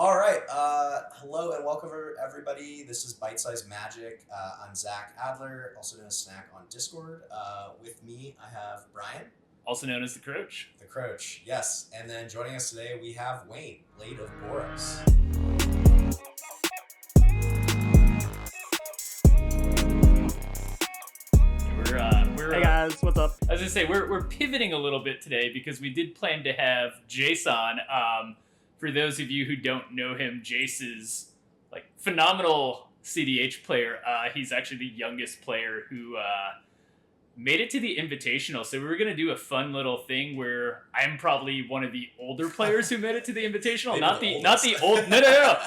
All right. Hello and welcome everybody. This is Bite Size Magic. I'm Zach Adler, also known as Snack on Discord. With me, I have Brian. Also known as the Croce. The Croce, yes. And then joining us today, we have Wayne, Blade of Boros. Hey guys, what's up? I was gonna say we're pivoting a little bit today because we did plan to have Jace on. For those of you who don't know him, Jace is like phenomenal CDH player. He's actually the youngest player who made it to the Invitational. So we were gonna do a fun little thing where I'm probably one of the older players who made it to the Invitational, not the old. No.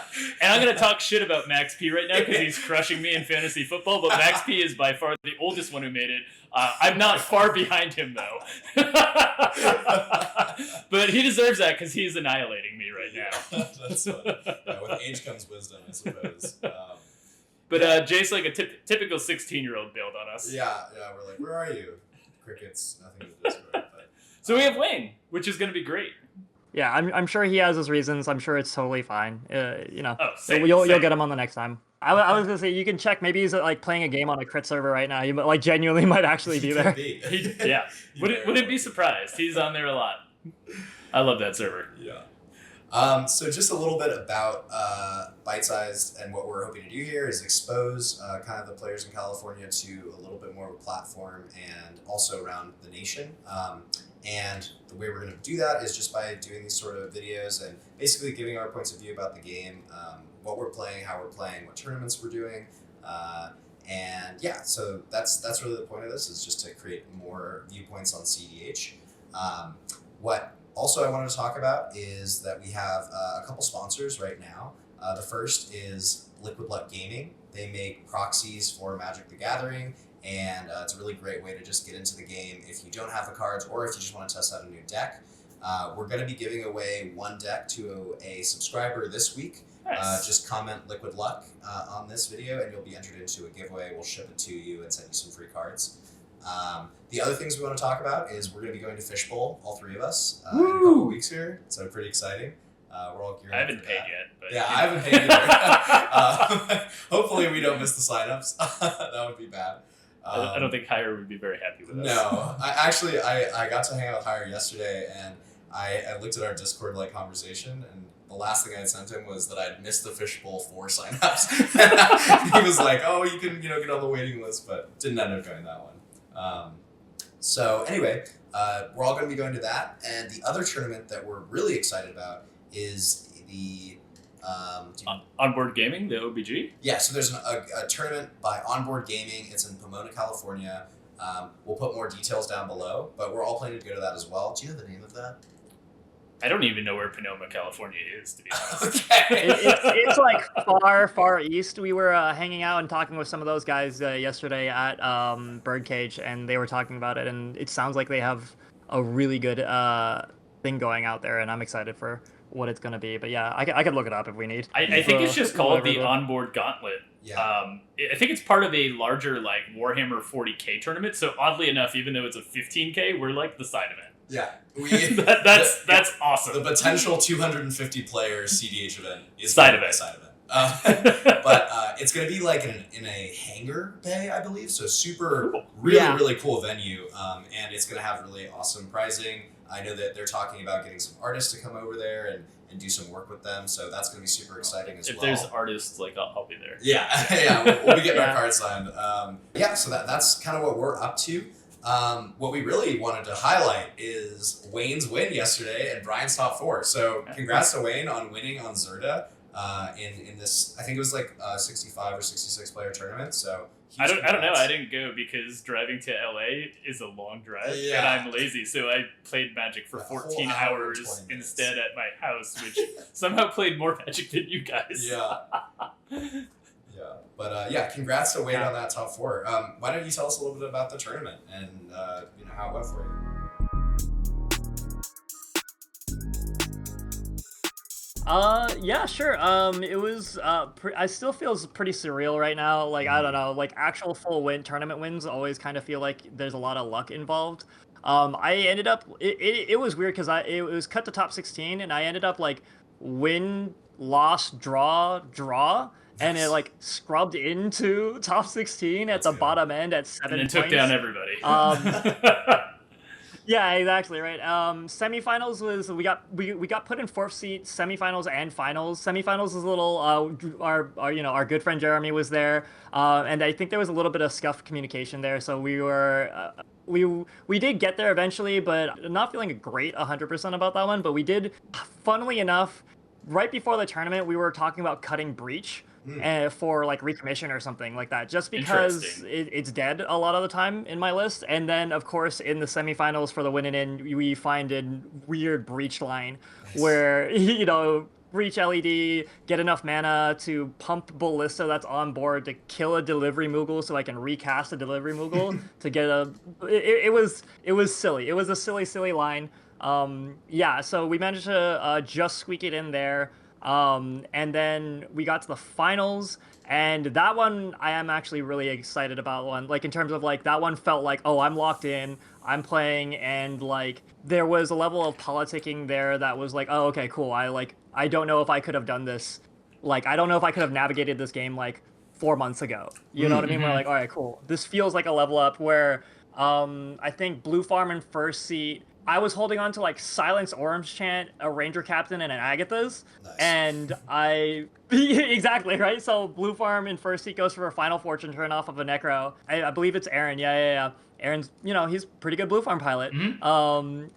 And I'm gonna talk shit about Max P right now because he's crushing me in fantasy football. But Max P is by far the oldest one who made it. I'm not far behind him though. But he deserves that because he's annihilating me right now. That's funny. Yeah, with age comes wisdom, I suppose. But Jay's like a typical 16-year-old build on us. Yeah, we're like, where are you? Crickets, nothing to Discord. But, so we have Wayne, which is going to be great. Yeah, I'm sure he has his reasons. I'm sure it's totally fine. Same. You'll get him on the next time. I was gonna say you can check. Maybe he's like playing a game on a crit server right now. He like genuinely might actually be there. Yeah, wouldn't be surprised. He's on there a lot. I love that server. Yeah. So just a little bit about Bite Sized and what we're hoping to do here is expose kind of the players in California to a little bit more of a platform and also around the nation. And the way we're going to do that is just by doing these sort of videos and basically giving our points of view about the game, what we're playing, how we're playing, what tournaments we're doing. And yeah, so that's really the point of this, is just to create more viewpoints on CEDH. What also I wanted to talk about is that we have a couple sponsors right now. The first is Liquid Luck Gaming. They make proxies for Magic the Gathering, and it's a really great way to just get into the game if you don't have the cards or if you just want to test out a new deck. We're going to be giving away one deck to a subscriber this week. Nice. Just comment Liquid Luck on this video and you'll be entered into a giveaway. We'll ship it to you and send you some free cards. The other things we want to talk about is we're going to be going to Fishbowl, all three of us, in a couple of weeks here. So pretty exciting. We're all geared up. I haven't paid yet. But yeah, I haven't paid either. Hopefully we don't miss the signups. That would be bad. I don't think Hire would be very happy with us. No, I got to hang out with Hire yesterday, and I looked at our Discord conversation, and the last thing I had sent him was that I'd missed the Fishbowl 4 signups. He was like, "Oh, you can get on the waiting list," but didn't end up going that one. So anyway, we're all going to be going to that, and the other tournament that we're really excited about is the Onboard Gaming, the OBG. Yeah, so there's a tournament by Onboard Gaming. It's in Pomona, California. We'll put more details down below, but we're all planning to go to that as well. Do you know the name of that? I don't even know where Pomona, California is, to be honest. Okay. It's like far east. We were hanging out and talking with some of those guys yesterday at Birdcage, and they were talking about it, and it sounds like they have a really good thing going out there, and I'm excited for what it's going to be. But yeah, I could look it up if we need. I think it's just called the Onboard Gauntlet. Yeah. I think it's part of a larger Warhammer 40K tournament. So oddly enough, even though it's a 15K, we're like the side of it. Yeah. That's awesome. The potential 250 player CDH event is side of it. But it's going to be in a hangar bay, I believe. So super, cool. Really cool venue. And it's going to have really awesome pricing. I know that they're talking about getting some artists to come over there and do some work with them. So that's going to be super exciting as well. If there's artists, I'll be there. Yeah. We'll be getting our cards signed. So that's kind of what we're up to. What we really wanted to highlight is Wayne's win yesterday and Brian's top 4. So congrats to Wayne on winning on Zirda in this, I think it was 65 or 66 player tournament. So I don't know. I didn't go because driving to LA is a long drive and I'm lazy. So I played Magic for 14 hours instead at my house, which somehow played more Magic than you guys. Yeah. But congrats to Wade on that top 4. Why don't you tell us a little bit about the tournament and how it went for you? Yeah, sure. It was, I still feels pretty surreal right now. I don't know, actual full tournament wins always kind of feel like there's a lot of luck involved. I ended up, it was weird because it was cut to top 16 and I ended up win lost, draw, and it like scrubbed into top 16 at That's the good. bottom end at 7 And then points. took down everybody. Yeah, exactly right. Semifinals was we got put in fourth seat. Semifinals and finals. Semifinals was a little. Our good friend Jeremy was there, and I think there was a little bit of scuffed communication there. So we were. We did get there eventually, but not feeling great 100% about that one. But we did, funnily enough, right before the tournament, we were talking about cutting Breach for like recommission or something like that, just because it's dead a lot of the time in my list. And then, of course, in the semifinals for the winning in, we find a weird Breach line where, Breach LED, get enough mana to pump Ballista that's on board to kill a delivery Moogle so I can recast a delivery Moogle to get a... It was silly. It was a silly line. So we managed to just squeak it in there. And then we got to the finals, and that one I am actually really excited about. One, like in terms of like that one felt like, oh, I'm locked in, I'm playing, and like there was a level of politicking there that was like, oh, okay, cool. I don't know if I could have done this. Like I don't know if I could have navigated this game like 4 months ago. You know what I mean? We're like, all right, cool. This feels like a level up where I think Blue Farm in first seat. I was holding on to like Silence Orange Chant, a Ranger Captain, and an Agatha's. Nice. And I... exactly, right? So Blue Farm in first seat goes for a Final Fortune turn off of a Necro. I believe it's Aaron. Yeah. Aaron's, he's pretty good Blue Farm pilot.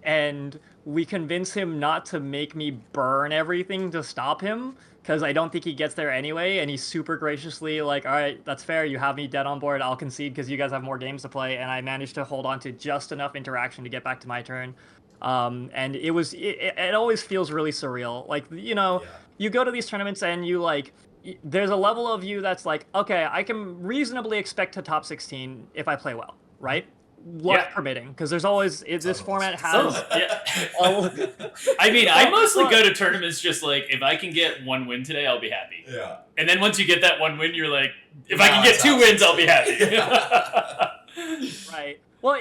And we convince him not to make me burn everything to stop him, because I don't think he gets there anyway, and he's super graciously like, all right, that's fair, you have me dead on board, I'll concede because you guys have more games to play, and I managed to hold on to just enough interaction to get back to my turn. And it always feels really surreal. Like, you go to these tournaments and you like, there's a level of you that's like, okay, I can reasonably expect to top 16 if I play well, right? Luck permitting, because there's always this format has. I mean, I mostly go to tournaments just like, if I can get one win today, I'll be happy. Yeah. And then once you get that one win, you're like, if I can get 2 wins, I'll be happy. Right. Well,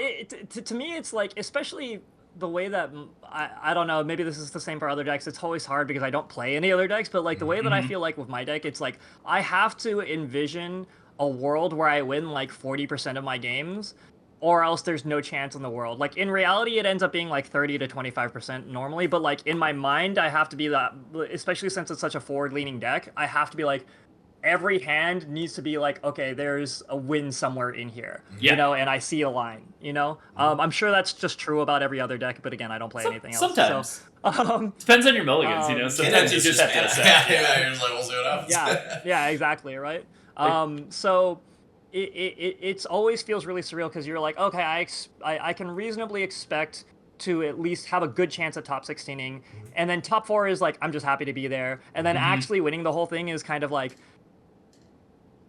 to me, it's like, especially the way that I don't know, maybe this is the same for other decks. It's always hard because I don't play any other decks, but like the way that I feel like with my deck, it's like I have to envision a world where I win like 40% of my games, or else there's no chance in the world. Like in reality, it ends up being like 30 to 25% normally, but like in my mind, I have to be that, especially since it's such a forward-leaning deck, I have to be like, every hand needs to be like, okay, there's a win somewhere in here, and I see a line, I'm sure that's just true about every other deck, but again, I don't play anything else. Sometimes. So, depends on your mulligans, sometimes you just have to accept. You're just like, we'll see what happens. Yeah, exactly, right? So it's always feels really surreal because you're like, okay, I can reasonably expect to at least have a good chance at top 16ing, and then top 4 is like, I'm just happy to be there, and then actually winning the whole thing is kind of like,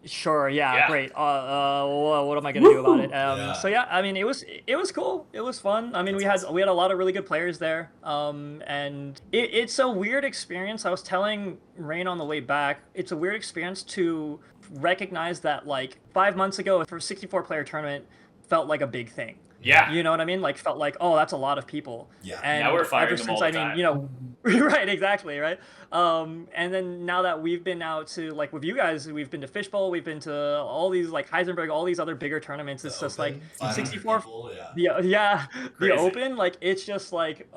sure, great. What am I gonna do about it? So I mean, it was cool. It was fun. I mean, we had a lot of really good players there. And it's a weird experience. I was telling Rain on the way back, it's a weird experience to recognize that like 5 months ago, for a 64-player tournament, felt like a big thing. Yeah. You know what I mean? Like, felt like, oh, that's a lot of people. Yeah. And now we're firing ever them since, all the time. right, exactly, right? And then now that we've been out to, like, with you guys, we've been to Fishbowl, we've been to all these, like, Heisenberg, all these other bigger tournaments. It's just, like, 64... People, the Open, like, it's just, like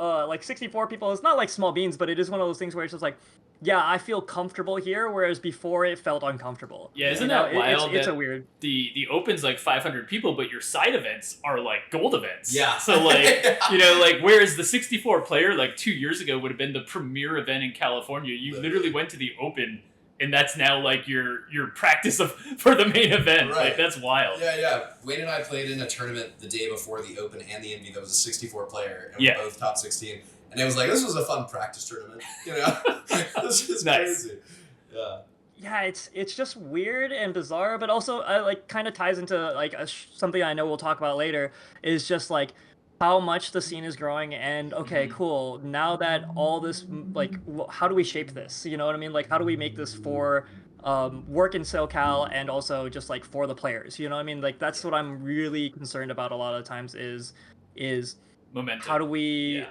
64 people. It's not, like, small beans, but it is one of those things where it's just, like, yeah, I feel comfortable here, whereas before it felt uncomfortable. Yeah, isn't that wild? It's a weird... The Open's like 500 people, but your side events are like gold events. Yeah. So like, like whereas the 64 player like 2 years ago would have been the premier event in California, you literally went to the Open, and that's now like your practice for the main event. Right. Like, that's wild. Yeah. Wayne and I played in a tournament the day before the Open and the Envy that was a 64 player, and we both top 16. And it was like, this was a fun practice tournament, This is nice. Crazy. Yeah. Yeah, it's just weird and bizarre, but also like kind of ties into like something I know we'll talk about later, is just like how much the scene is growing, and okay, cool. Now that all this, like, how do we shape this? You know what I mean? Like, how do we make this for work in SoCal and also just like for the players? You know what I mean? Like, that's what I'm really concerned about a lot of times is momentum. How do we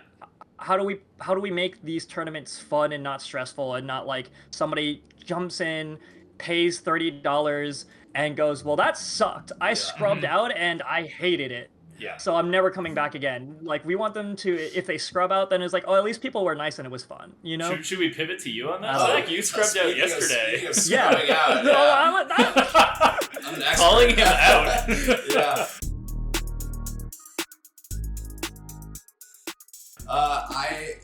how do we make these tournaments fun and not stressful and not like somebody jumps in, pays $30 and goes, well, that sucked. I scrubbed out and I hated it. Yeah. So I'm never coming back again. Like, we want them to, if they scrub out, then it's like, oh, at least people were nice and it was fun, you know? Should we pivot to you on that, Zach? You scrubbed out yesterday. Scrubbing out, No, I'm an expert. Calling him out.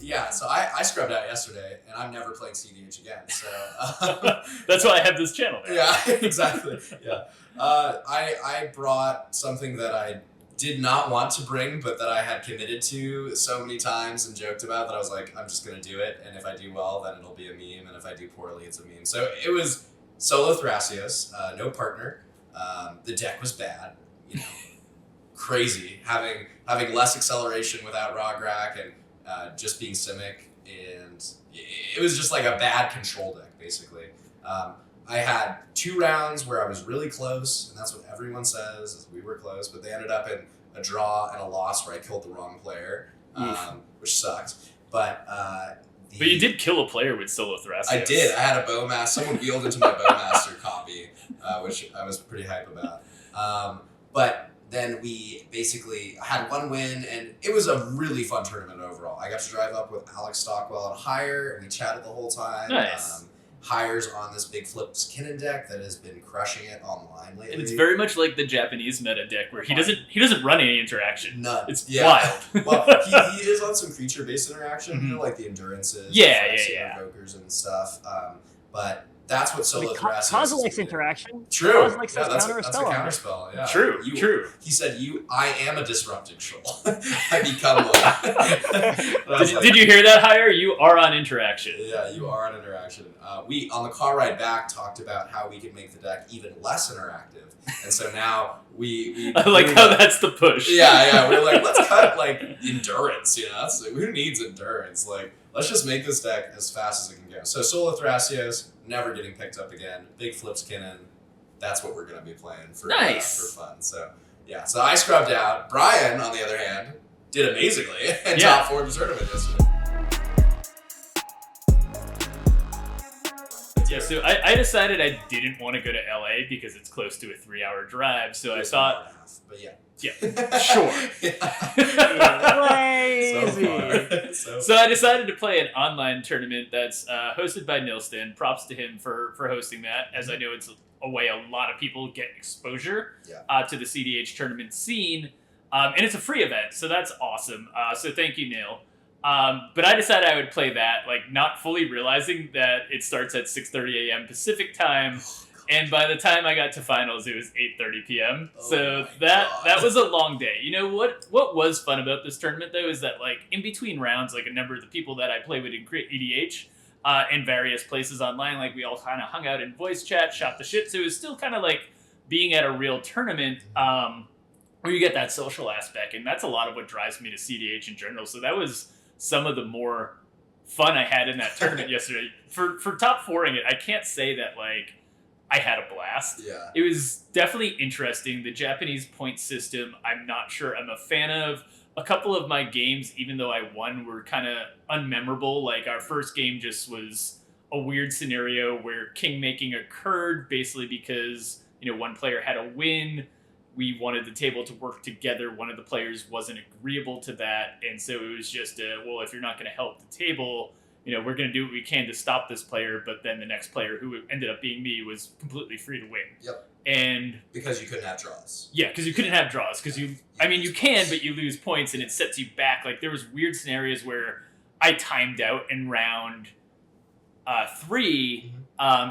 Yeah. So I scrubbed out yesterday, and I'm never playing CEDH again. So that's why I have this channel. There. Yeah, exactly. Yeah, I brought something that I did not want to bring, but that I had committed to so many times and joked about that I was like, I'm just gonna do it, and if I do well, then it'll be a meme, and if I do poorly, it's a meme. So it was solo Thrasios, no partner. The deck was bad, you know, crazy, having less acceleration without Rograk and just being Simic, and it was just like a bad control deck, basically. I had 2 rounds where I was really close, and that's what everyone says, is we were close, but they ended up in a draw and a loss where I killed the wrong player, which sucked. But you did kill a player with solo Thras. I did. I had a Bowmaster. Someone wheeled into my Bowmaster copy, which I was pretty hype about. But then we basically had 1 win, and it was a really fun tournament overall. I got to drive up with Alex Stockwell at Hire, and we chatted the whole time. Nice. Hire's on this big Flips Kinnan deck that has been crushing it online lately. And it's very much like the Japanese meta deck where he doesn't run any interaction. None. It's wild. Well, he is on some creature-based interaction, you know, like the endurances, invokers and stuff. But that's what solo Thras is. Kaza likes interaction. True. Kaza likes that's counter a spell. counterspell. Yeah. True. He said, "I am a disrupted troll. I become one." Did you hear that, Hire? You are on interaction. Yeah, you are on interaction. We on the car ride back talked about how we could make the deck even less interactive, and so now we I like how that's the push. Yeah. We're like, let's cut like endurance. You know, who needs endurance? Like, let's just make this deck as fast as it can go. So solo Thrasios, never getting picked up again. Big Flips Kinnan. That's what we're gonna be playing for fun. So yeah. So I scrubbed out. Brian, on the other hand, did amazingly and top 4 the tournament yesterday. Yeah, so I decided I didn't want to go to LA because it's close to a 3-hour drive. So I thought, but yeah, sure. Lazy. So I decided to play an online tournament that's hosted by Nilston. Props to him for hosting that, as I know it's a way a lot of people get exposure to the CDH tournament scene. And it's a free event, so that's awesome. So thank you, Neil. But I decided I would play that, like not fully realizing that it starts at 6:30 a.m. Pacific time, and by the time I got to finals, it was 8:30 p.m. So that was a long day. You know what was fun about this tournament though is that like in between rounds, like a number of the people that I play with in EDH in various places online, like we all kind of hung out in voice chat, shot the shit. So it was still kind of like being at a real tournament. Where you get that social aspect, and that's a lot of what drives me to CDH in general. So that was some of the more fun I had in that tournament yesterday. For top 4ing it, I can't say that like I had a blast. Yeah. It was definitely interesting. The Japanese point system, I'm not sure I'm a fan of. A couple of my games, even though I won, were kind of unmemorable. Like our first game just was a weird scenario where king making occurred basically because, you know, one player had a win. We wanted the table to work together. One of the players wasn't agreeable to that. And so it was just, well, if you're not going to help the table, you know, we're going to do what we can to stop this player. But then the next player, who ended up being me, was completely free to win. Yep. And because you couldn't have draws. Yeah, because you couldn't have draws. Because you can, but you lose points and it sets you back. Like there was weird scenarios where I timed out in round 3.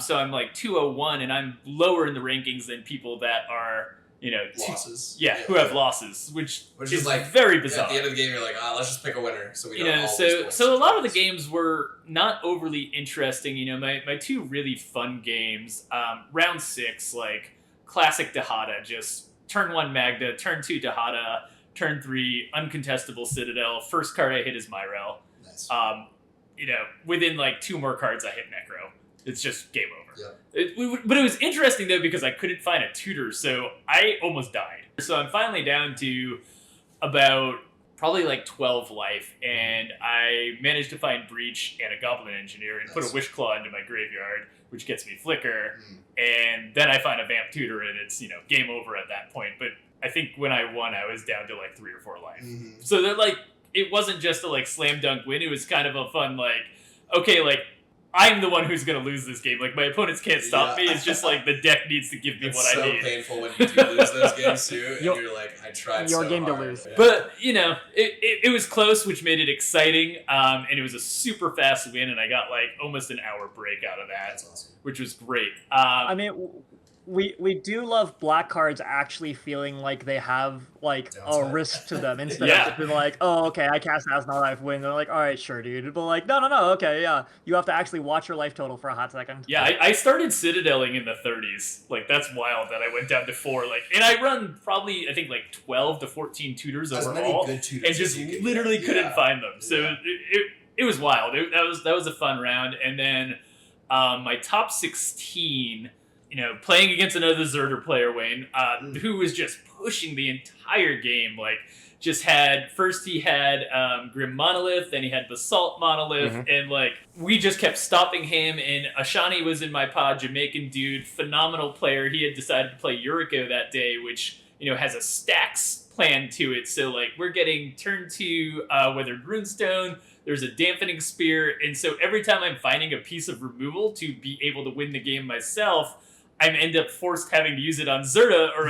So I'm like 201 and I'm lower in the rankings than people that are, you know, losses. Who have losses, which is like very bizarre. At the end of the game, you're like, let's just pick a winner, so we don't. You know, so a lot of the games were not overly interesting. You know, my 2 really fun games, round 6, like classic Dihada, just turn 1 Magda, turn 2 Dihada, turn 3 uncontestable Citadel. First card I hit is Myrel. Nice. You know, within like 2 more cards I hit Necro. It's just game over. Yeah. But it was interesting, though, because I couldn't find a tutor, so I almost died. So I'm finally down to about probably like 12 life, and I managed to find Breach and a Goblin Engineer and put a Wish Claw into my graveyard, which gets me Flicker, and then I find a Vamp Tutor, and it's, game over at that point. But I think when I won, I was down to like 3 or 4 life. So that, like, it wasn't just a like slam dunk win. It was kind of a fun, like, okay, like, I'm the one who's going to lose this game. Like, my opponents can't stop me. It's just like the deck needs to give me what I need. It's so painful when you do lose those games too, and you're like, I tried so hard. Your game to lose. Yeah. But, it was close, which made it exciting. And it was a super fast win, and I got like almost an hour break out of that. That's awesome. Which was great. I mean, we do love black cards actually feeling like they have like a risk to them instead of just being like, oh, okay, I cast As Not Life win. They're like, all right, sure, dude. But like, no, okay, yeah. You have to actually watch your life total for a hot second. Yeah, I started Citadeling in the 30s. Like, that's wild that I went down to 4. Like, and I run probably, I think, like 12 to 14 tutors overall, good tutors and just literally couldn't find them. So it was wild. That was a fun round. And then my top 16. Playing against another Zirda player, Wayne, who was just pushing the entire game. Like, first he had Grim Monolith, then he had Basalt Monolith, and like, we just kept stopping him. And Ashani was in my pod, Jamaican dude, phenomenal player. He had decided to play Yuriko that day, which, has a stacks plan to it. So like, we're getting turn 2 Weathered Runestone. There's a Dampening Spear, and so every time I'm finding a piece of removal to be able to win the game myself, I end up forced having to use it on Zirda, or,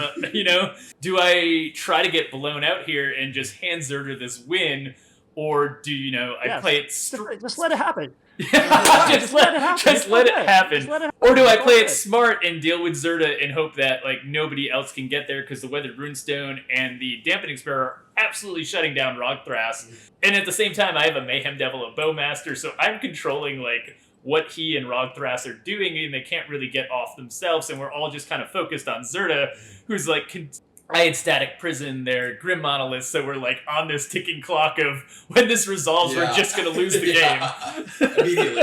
do I try to get blown out here and just hand Zirda this win, or do, I play it... Just let it happen. Just let it happen. Or do I play it smart and deal with Zirda and hope that, like, nobody else can get there because the Weathered Runestone and the Dampening Spear are absolutely shutting down Thras. And at the same time, I have a Mayhem Devil, a Bowmaster, so I'm controlling, like, what he and Thras are doing, and they can't really get off themselves, and we're all just kind of focused on Zirda, who's like, I had Static Prison there, Grim Monolith, so we're like on this ticking clock of when this resolves, we're just going to lose the game. Immediately.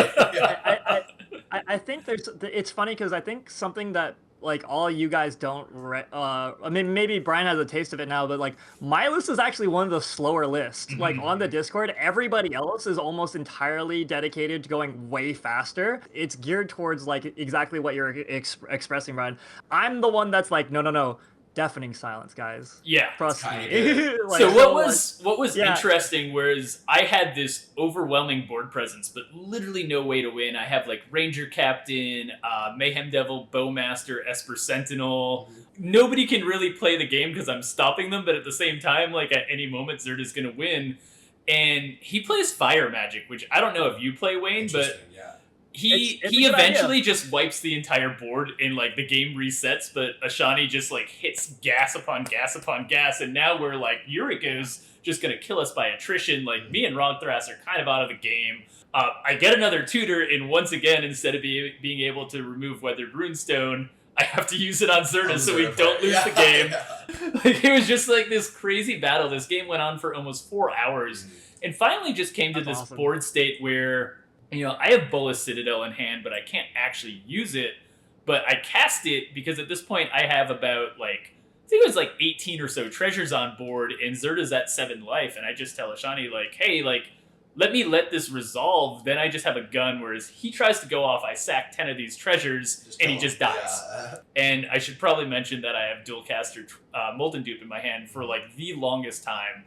I think it's funny because I think something that like all you guys don't I mean, maybe Brian has a taste of it now, but like my list is actually one of the slower lists. Like on the Discord, everybody else is almost entirely dedicated to going way faster. It's geared towards like exactly what you're expressing, Brian. I'm the one that's like, no, deafening silence, guys. Yeah, trust me. Like, so what was interesting was I had this overwhelming board presence, but literally no way to win. I have like Ranger Captain, Mayhem Devil, Bowmaster, Esper Sentinel. Nobody can really play the game because I'm stopping them, but at the same time, like at any moment, Zirda's gonna win. And he plays Fire Magic, which I don't know if you play, Wayne, but he eventually just wipes the entire board and like the game resets, but Ashani just like hits gas upon gas upon gas, and now we're like, Yuriko's just gonna kill us by attrition. Like me and Thras are kind of out of the game. I get another tutor, and once again, instead of being able to remove Weathered Runestone, I have to use it on Zirda so we don't lose the game. Like, it was just like this crazy battle. This game went on for almost 4 hours, and finally just came to this board state where, I have Bolas Citadel in hand, but I can't actually use it. But I cast it because at this point I have about, like, I think it was like 18 or so treasures on board, and Zirda's at 7 life. And I just tell Ashani, like, hey, like, let this resolve. Then I just have a gun, whereas he tries to go off, I sack 10 of these treasures, and he just dies. Yeah. And I should probably mention that I have Dualcaster Molten Dupe in my hand for, like, the longest time.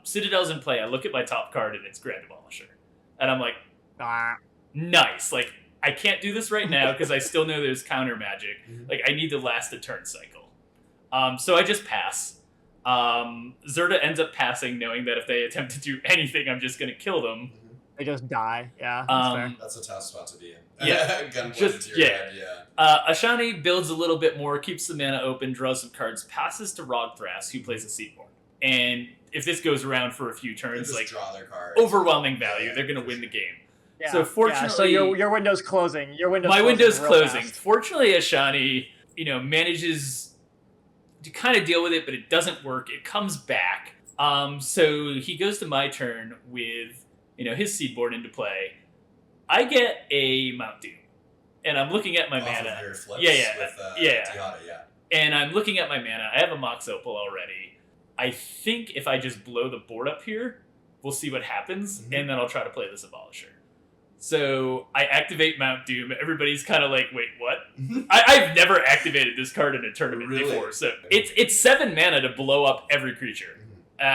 Citadel's in play. I look at my top card, and it's Grand Demolisher. And I'm like, nice. Like, I can't do this right now because I still know there's counter magic. Like, I need to last a turn cycle. So I just pass. Zirda ends up passing, knowing that if they attempt to do anything, I'm just going to kill them. They just die. Yeah, that's fair. That's a tough spot to be in. Yeah. Gun pointed to your head, Ashani builds a little bit more, keeps the mana open, draws some cards, passes to Thras, who plays a Seaborn. And if this goes around for a few turns, like, draw their cards. Overwhelming value. They're going to win the game. Yeah. So fortunately, so your window's closing. My window's closing. Fast. Fortunately, Ashani, manages to kind of deal with it, but it doesn't work. It comes back. So he goes to my turn with, his Seedboard into play. I get a Mount Doom, and I'm looking at my mana. Of your flips Dihada, yeah. And I'm looking at my mana. I have a Mox Opal already. I think if I just blow the board up here, we'll see what happens, and then I'll try to play this Abolisher. So I activate Mount Doom. Everybody's kind of like, wait, what? I've never activated this card in a tournament before. So it's 7 mana to blow up every creature.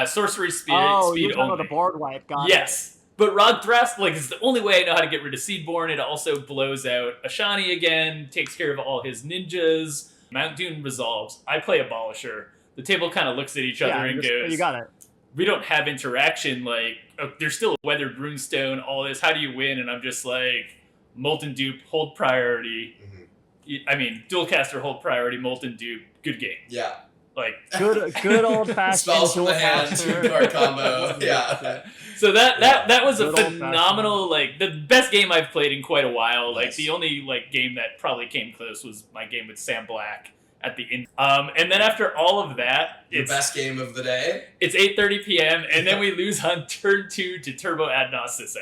Sorcery speed you're talking only. about the board wipe. Got yes. But Rod Thras, like, is the only way I know how to get rid of Seedborn. It also blows out Ashani again, takes care of all his ninjas. Mount Doom resolves. I play Abolisher. The table kind of looks at each other and goes, you got it. We don't have interaction. Like, there's still a Weathered Runestone, all this. How do you win? And I'm just like, Molten Dupe, hold priority. I mean, Dualcaster, hold priority, Molten Dupe, good game. Yeah. Like good old fashioned spells from the hand, 2-card combo. Yeah. So that was a phenomenal, like, the best game I've played in quite a while. Like, the only like game that probably came close was my game with Sam Black at the end. And then after all of that, it's the best game of the day. It's 8:30 p.m. and then we lose on turn 2 to Turbo Adnos Sisse.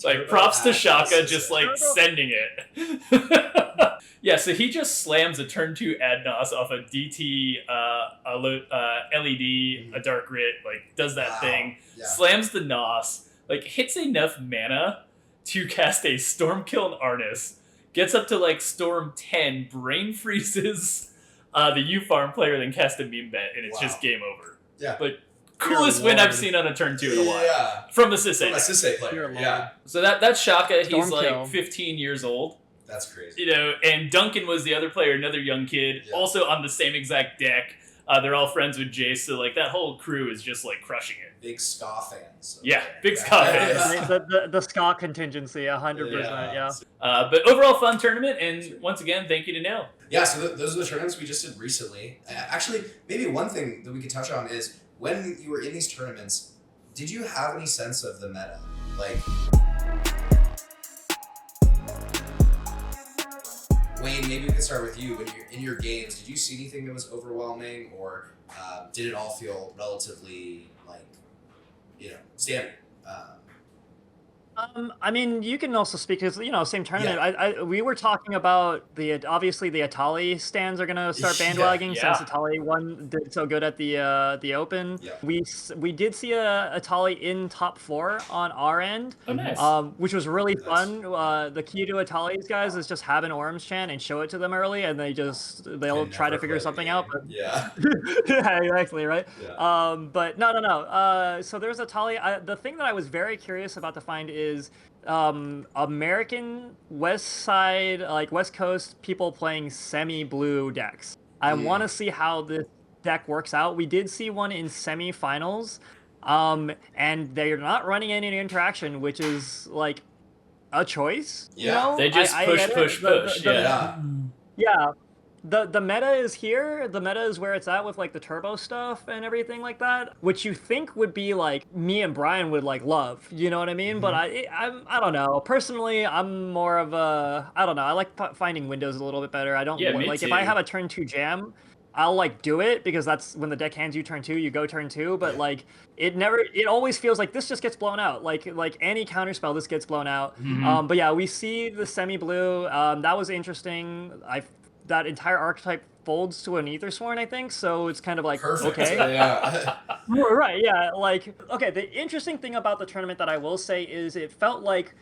Like, props to Shaka, just like sending it. Yeah, so he just slams a turn 2 Adnos off a DT, a LED, a Dark Rit, like, does that thing, slams the Nos, like, hits enough mana to cast a Stormkill and Arnis, gets up to, like, Storm 10, brain freezes the U-Farm player, then cast a Meme Bet, and it's just game over. Yeah. But coolest win I've seen on a turn 2 in a while. Yeah. From the Sisse. From a Sisse player, yeah. So that's Shaka. He's like 15 years old. That's crazy. You know, and Duncan was the other player, another young kid, also on the same exact deck. They're all friends with Jace, so like that whole crew is just like crushing it. Big Ska fans. Yeah, big Ska fans. The Ska contingency, 100%. Yeah. But overall fun tournament, and once again, thank you to Nell. Yeah, so those are the tournaments we just did recently. Actually, maybe one thing that we could touch on is when you were in these tournaments, did you have any sense of the meta? Like, Wayne, maybe we could start with you. When you're in your games, did you see anything that was overwhelming, or did it all feel relatively, like, standard? I mean, you can also speak because same tournament. Yeah. We were talking about obviously the Atali stands are gonna start bandwagging since Atali did so good at the Open. Yeah. We did see a Atali in top 4 on our end, which was really fun. The key to Atali's guys is just have an Orange Chant and show it to them early, and they'll try to figure something out. But yeah, exactly right. Yeah. But no. So there's Atali. The thing that I was very curious about to find is American West Side, like West Coast people playing semi-blue decks. I want to see how this deck works out. We did see one in semi-finals, and they're not running any interaction, which is like a choice. Yeah, they just push. Yeah. The meta is here. The meta is where it's at with like the turbo stuff and everything like that, which you think would be like me and Brian would like love. You know what I mean? But I don't know. Personally, I'm more of I don't know. I like finding windows a little bit better. I don't like too. If I have a turn 2 jam, I'll like do it because that's when the deck hands you turn 2, you go turn 2. But like it always feels like this just gets blown out. Like any counterspell, this gets blown out. But yeah, we see the semi blue. That was interesting. That entire archetype folds to an Aethersworn, I think, so it's kind of like, perfect. Okay. Yeah. Right, yeah, like, okay, the interesting thing about the tournament that I will say is it felt like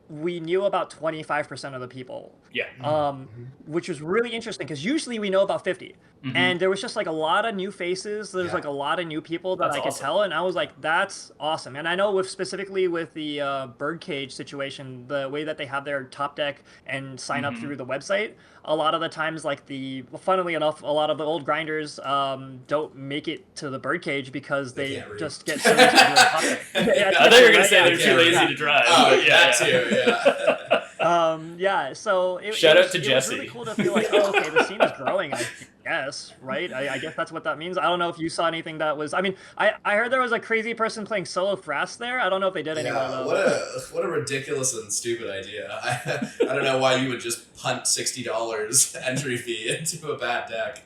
we knew about 25% of the people. Yeah. Which was really interesting, because usually we know about 50. And there was just like a lot of new faces. There's like a lot of new people that I could tell, and I was like, that's awesome. And I know specifically with the Birdcage situation, the way that they have their top deck and sign up through the website, a lot of the times, like funnily enough, a lot of the old grinders don't make it to the Birdcage because they just get so used to doing top deck. I thought you were gonna say they're too lazy to drive. Oh, that too, yeah. So shout out to it Jesse. was really cool to feel like, oh, okay, the scene is growing, I guess, right? I guess that's what that means. I don't know if you saw anything that was. I mean, I heard there was a crazy person playing solo Thras there. I don't know if they did anymore though. What a ridiculous and stupid idea. I don't know why you would just punt $60 entry fee into a bad deck.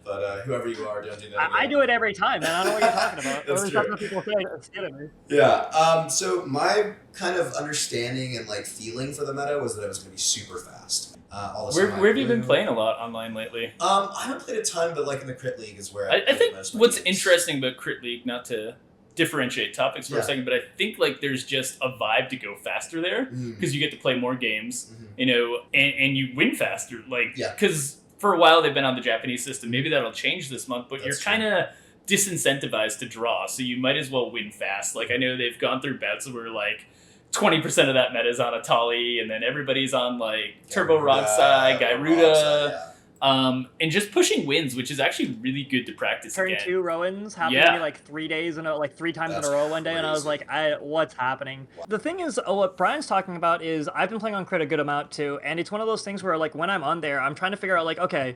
But whoever you are, don't do that. I do it every time, man. I don't know what you're talking about. That's true. What people say. It's kidding me. Yeah. So my kind of understanding and like feeling for the meta was that it was going to be super fast. all the Where have you been semi-blue. playing a lot online lately? I haven't played a ton, but like in the Crit League is where I play think most of my what's games. interesting about Crit League, not to differentiate topics for a Yeah. second, but I think like there's just a vibe to go faster there because you get to play more games, Mhm. you know, and you win faster. Like, Yeah. because for a while they've been on the Japanese system. Maybe that'll change this month, but That's you're true. kind of disincentivized to draw, so you might as well win fast. Like, I know they've gone through bouts where like 20% of that meta is on Atali, and then everybody's on like Turbo Roxai, Gyruda, and just pushing wins, which is actually really good to practice Turn again. 2 Rowans happened to Yeah. me like 3 days in a like 3 times That's in a row one day, and I was crazy. like, what's happening? The thing is, what Brian's talking about is I've been playing on Crit a good amount too, and it's one of those things where like when I'm on there, I'm trying to figure out like, okay,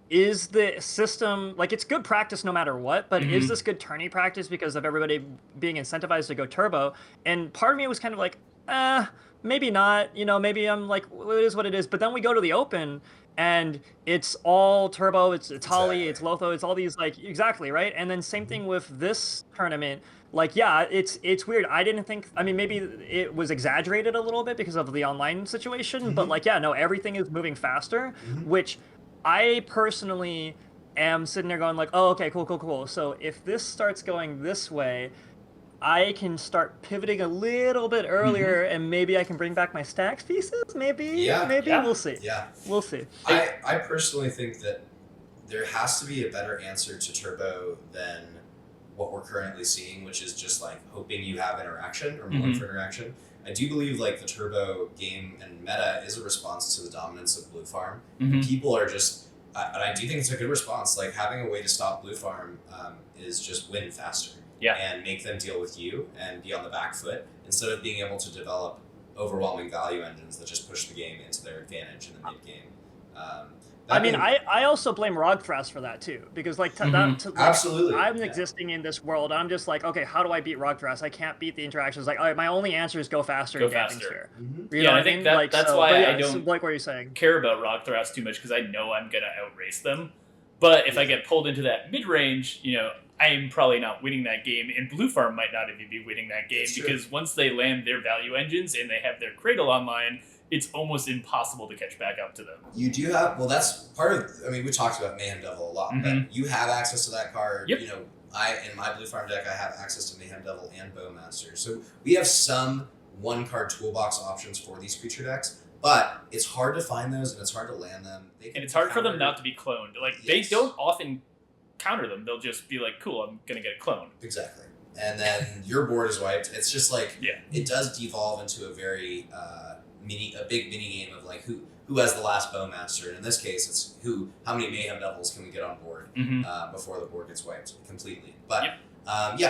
is the system like it's good practice no matter what, but is this good tourney practice because of everybody being incentivized to go turbo? And part of me was kind of like, maybe not, you know, maybe I'm like, well, it is what it is. But then we go to the open and it's all turbo, it's Holly, Exactly. it's Lotho, it's all these like exactly right. And then same thing with this tournament. Like, yeah, it's weird. I didn't think. I mean, maybe it was exaggerated a little bit because of the online situation. But like, yeah, no, everything is moving faster, which I personally am sitting there going like, oh, okay, cool. So if this starts going this way, I can start pivoting a little bit earlier, and maybe I can bring back my stacks pieces. Maybe, Yeah. we'll see. Yeah. We'll see. I personally think that there has to be a better answer to turbo than what we're currently seeing, which is just like hoping you have interaction or mulling for interaction. I do believe like the turbo game and meta is a response to the dominance of blue farm. People are just, and I do think it's a good response. Like having a way to stop blue farm is just win faster. And make them deal with you and be on the back foot instead of being able to develop overwhelming value engines that just push the game into their advantage in the mid game. I also blame Thras for that too, because like, absolutely, I'm existing in this world. And I'm just like, okay, how do I beat Thras? I can't beat the interactions. Like, all right, my only answer is go faster. Go and faster. Sphere. You know, I think that's why I don't like what you're saying. Care about Thras too much because I know I'm gonna outrace them. But if I get pulled into that mid range, you know, I'm probably not winning that game, and Blue Farm might not even be winning that game because once they land their value engines and they have their Cradle online, it's almost impossible to catch back up to them. You do have, well, that's part of, I mean, we talked about Mayhem Devil a lot, but you have access to that card. You know, in my Blue Farm deck, I have access to Mayhem Devil and Bowmaster. So we have some one-card toolbox options for these creature decks, but it's hard to find those and it's hard to land them. And it's hard for them not to be cloned. Like, they don't often counter them. They'll just be like, cool, I'm going to get a clone. Exactly. And then your board is wiped. It's just like, it does devolve into a very a big mini game of like who has the last Bowmaster. And in this case, it's how many Mayhem Devils can we get on board before the board gets wiped completely. But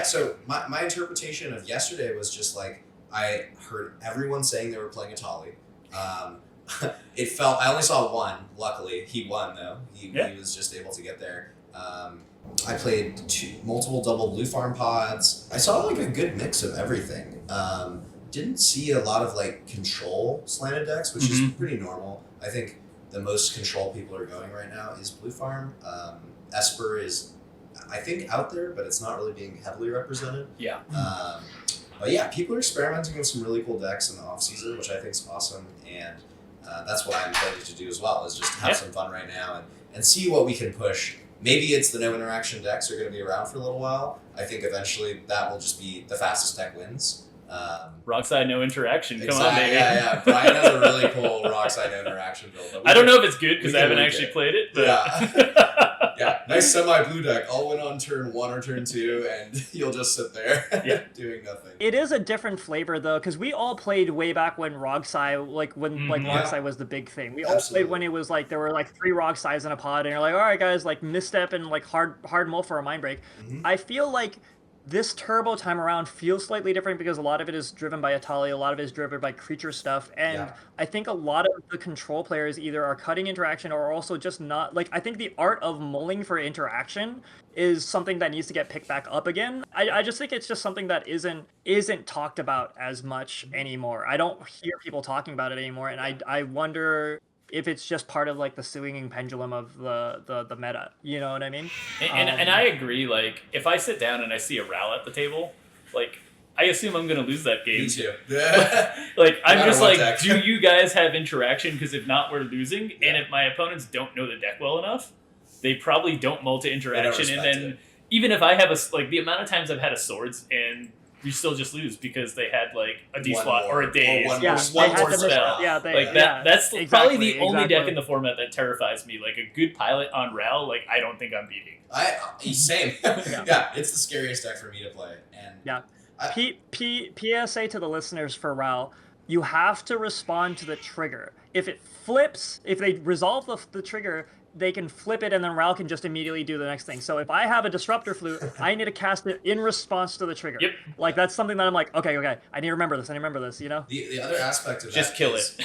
so my interpretation of yesterday was just like, I heard everyone saying they were playing Atali. It felt, I only saw one, luckily. He won though. He was just able to get there. I played multiple double blue farm pods. I saw like a good mix of everything. Didn't see a lot of like control slanted decks, which is pretty normal. I think the most control people are going right now is blue farm. Esper is, I think, out there, but it's not really being heavily represented. But yeah, people are experimenting with some really cool decks in the off season, which I think is awesome. And that's what I'm planning to do as well, is just have some fun right now and see what we can push. Maybe it's the no interaction decks are going to be around for a little while. I think eventually that will just be the fastest deck wins. Rockside no interaction. Come on, baby. Yeah. Brian has a really cool Rockside no interaction build. I don't know if it's good because I haven't actually played it. But Yeah, nice semi-blue deck. I'll win on turn 1 or turn 2, and you'll just sit there doing nothing. It is a different flavor though, because we all played way back when Rogsai, Rogsai was the big thing. We all played when it was like there were like 3 Rogsais in a pod, and you're like, all right, guys, like misstep and like hard mull for a mind break. I feel like this turbo time around feels slightly different because a lot of it is driven by Atali, a lot of it is driven by creature stuff, and I think a lot of the control players either are cutting interaction or also just not, like, I think the art of mulling for interaction is something that needs to get picked back up again. I just think it's just something that isn't talked about as much anymore. I don't hear people talking about it anymore, and I wonder if it's just part of like the swinging pendulum of the meta, you know what I mean? And I agree. Like, if I sit down and I see a Ral at the table, like, I assume I'm gonna lose that game. Me too. Like I'm matter just what like, deck. do you guys have interaction? Because if not, we're losing. Yeah. And if my opponents don't know the deck well enough, they probably don't multi-interaction. And respect then it. even if I have like the amount of times I've had a swords and you still just lose because they had like a D One slot more, or a daze one Yeah, more- they one had more to miss- spell. yeah, they, like that. yeah, That's exactly, probably the only deck exactly. in the format that terrifies me. Like a good pilot on Ral, like I don't think I'm beating. Same. Yeah, it's the scariest deck for me to play. And Yeah. PSA to the listeners for Ral, you have to respond to the trigger. If it flips, if they resolve the trigger, they can flip it and then Ral can just immediately do the next thing. So if I have a Disruptor Flute, I need to cast it in response to the trigger. Yep. Like that's something that I'm like, okay, I need to remember this, you know? The other aspect of Just that kill is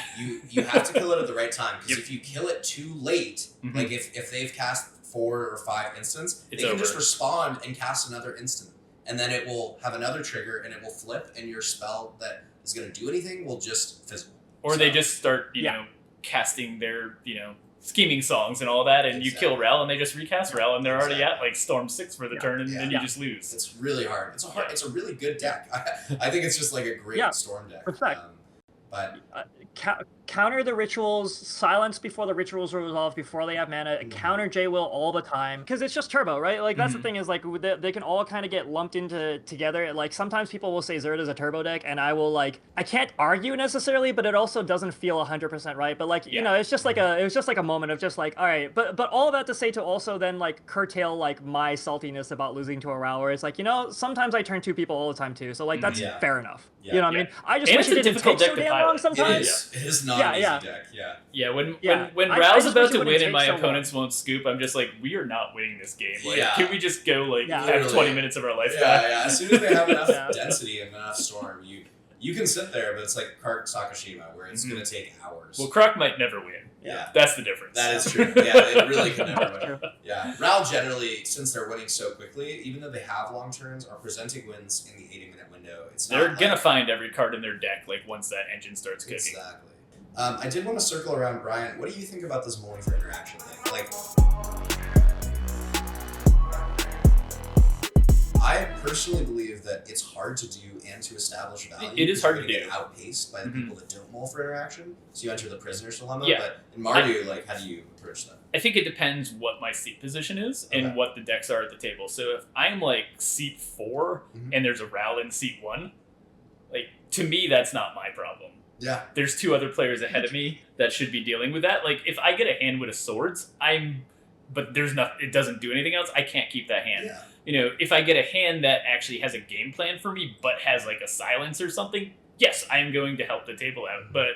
you have to kill it at the right time, because Yep. if you kill it too late, Mhm. like if they've cast 4 or 5 instants, It's they can over. just respond and cast another instant, and then it will have another trigger and it will flip, and your spell that is going to do anything will just fizzle. Or they So- just start, you know, casting their, scheming songs and all that, and you kill Exactly. Rel, and they just recast Rel, and they're already at Exactly. like Storm 6 for the turn, and then you Yeah. just lose. It's really hard. It's a really good deck. I think it's just like a great Yeah, storm deck. respect. But Counter the rituals, silence before the rituals are resolved, before they have mana, counter J-Will all the time, because it's just turbo, right? Like, that's the thing is, like, they can all kind of get lumped together. Like, sometimes people will say Zirda's a turbo deck, and I will, like, I can't argue necessarily, but it also doesn't feel 100% right. But, like, you know, it's just like it was just like a moment of just like, all right, but all of that to say to also then, like, curtail, like, my saltiness about losing to a Ral, where it's like, sometimes I turn 2 people all the time, too. So, like, that's fair enough. Yeah. You know what I mean? I just And wish it's it a didn't difficult take deck so to damn pilot. long sometimes. it is not Yeah, an easy yeah. deck. Yeah, when I Rao's just about wish it to wouldn't win and take my so long. opponents won't scoop, I'm just like, we are not winning this game. Like, Yeah. can we just go, like, Yeah. have 20 Literally. minutes of our life Yeah, back? yeah. As soon as they have enough Yeah. density and enough storm, you can sit there, but it's like Kart Sakashima, where it's going to take hours. Well, Croc might never win. yeah. That's the difference. That is true. Yeah, they really can never True. win. Yeah, Ral generally, since they're winning so quickly, even though they have long turns, are presenting wins in the 80-minute window. It's not They're like, gonna find every card in their deck, like, once that engine starts cooking. Exactly. I did want to circle around, Brian. What do you think about this mulling for interaction thing? Like, I personally believe that it's hard to do and to establish value. It is because hard you're to gonna do. get outpaced by the people that don't mull for interaction, so you enter the prisoner's dilemma. Yeah. But in Mardu, like, how do you approach that? I think it depends what my seat position is and Okay. what the decks are at the table. So if I'm like seat 4 Mhm. and there's a Ral in seat 1, like, to me that's not my problem. Yeah. There's 2 other players ahead of me that should be dealing with that. Like, if I get a hand with a swords, but there's not, it doesn't do anything else, I can't keep that hand. Yeah. If I get a hand that actually has a game plan for me but has like a silence or something, yes, I am going to help the table out. But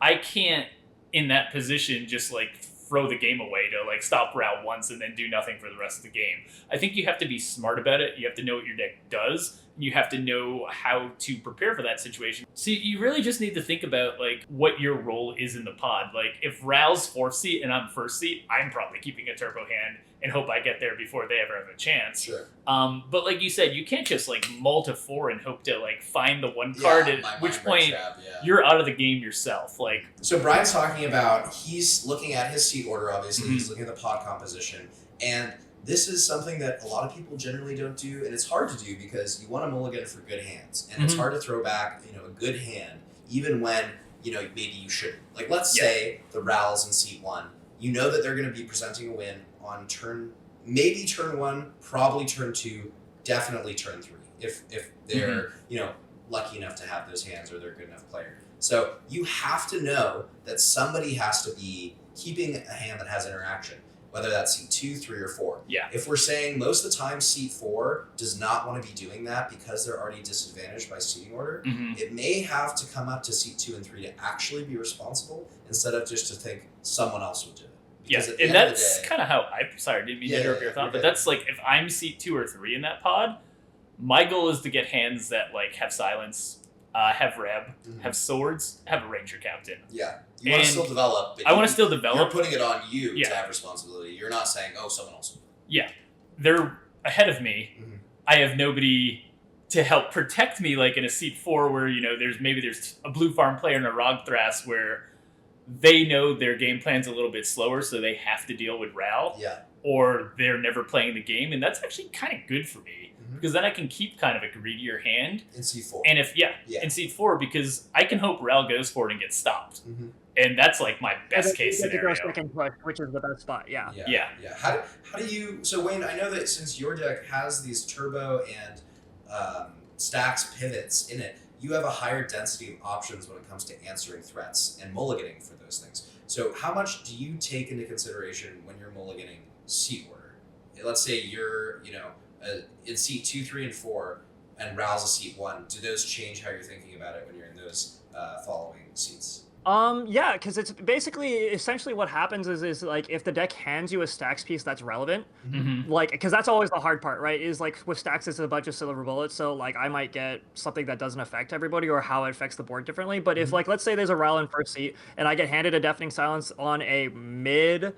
I can't, in that position, just like throw the game away to like stop Ral once and then do nothing for the rest of the game. I think you have to be smart about it. You have to know what your deck does. You have to know how to prepare for that situation. So you really just need to think about like what your role is in the pod. Like if Ral's 4th seat and I'm 1st seat, I'm probably keeping a turbo hand and hope I get there before they ever have a chance. Sure. But like you said, you can't just like mull to 4 and hope to like find the one card, Yeah, at my which mind break point trap, yeah. you're out of the game yourself. Like, So Brian's talking about, he's looking at his seat order, obviously. Mhm. He's looking at the pod composition. And this is something that a lot of people generally don't do, and it's hard to do because you want to mulligan for good hands. And it's Mhm. hard to throw back, a good hand, even when, maybe you shouldn't. Like, let's Yeah. say the Ral's in seat 1. You know that they're going to be presenting a win on maybe turn 1, probably turn 2, definitely turn 3. If they're, lucky enough to have those hands or they're a good enough player. So you have to know that somebody has to be keeping a hand that has interaction, whether that's seat 2, 3, or 4. Yeah. If we're saying most of the time seat 4 does not want to be doing that because they're already disadvantaged by seating order, it may have to come up to seat 2 and 3 to actually be responsible instead of just to think someone else would do it. yes, Because at the and end of the that's day- kind of how sorry, didn't mean to interrupt your you're thought, but good. that's like if I'm seat 2 or 3 in that pod, my goal is to get hands that like have silence, have Reb, Mhm. have swords, have a Ranger Captain. Yeah. You want to And still develop, but I want to still you're develop. putting it on you Yeah. to have responsibility. You're not saying, oh, someone else. Yeah, they're ahead of me. Mhm. I have nobody to help protect me, like in a seat 4 where there's a blue farm player and a Rog Thras where they know their game plan's a little bit slower, so they have to deal with Ral, Yeah. or they're never playing the game, and that's actually kind of good for me Mhm. because then I can keep kind of a greedier hand. In C4. And if in C4, because I can hope Rel goes for it and gets stopped. And that's like my best case scenario. Second push, which is the best spot. Yeah. How do you? So Wayne, I know that since your deck has these turbo and stacks pivots in it, you have a higher density of options when it comes to answering threats and mulliganing for those things. So how much do you take into consideration when you're mulliganing seat order? Let's say you're in seat 2, 3, and 4, and Ral's a seat 1. Do those change how you're thinking about it when you're in those following seats? Yeah, because it's basically essentially what happens is like if the deck hands you a stacks piece that's relevant, like because that's always the hard part, right? Is like with stacks it's a bunch of silver bullets, so like I might get something that doesn't affect everybody or how it affects the board differently. But if like let's say there's a Ral in first seat and I get handed a deafening silence on a mid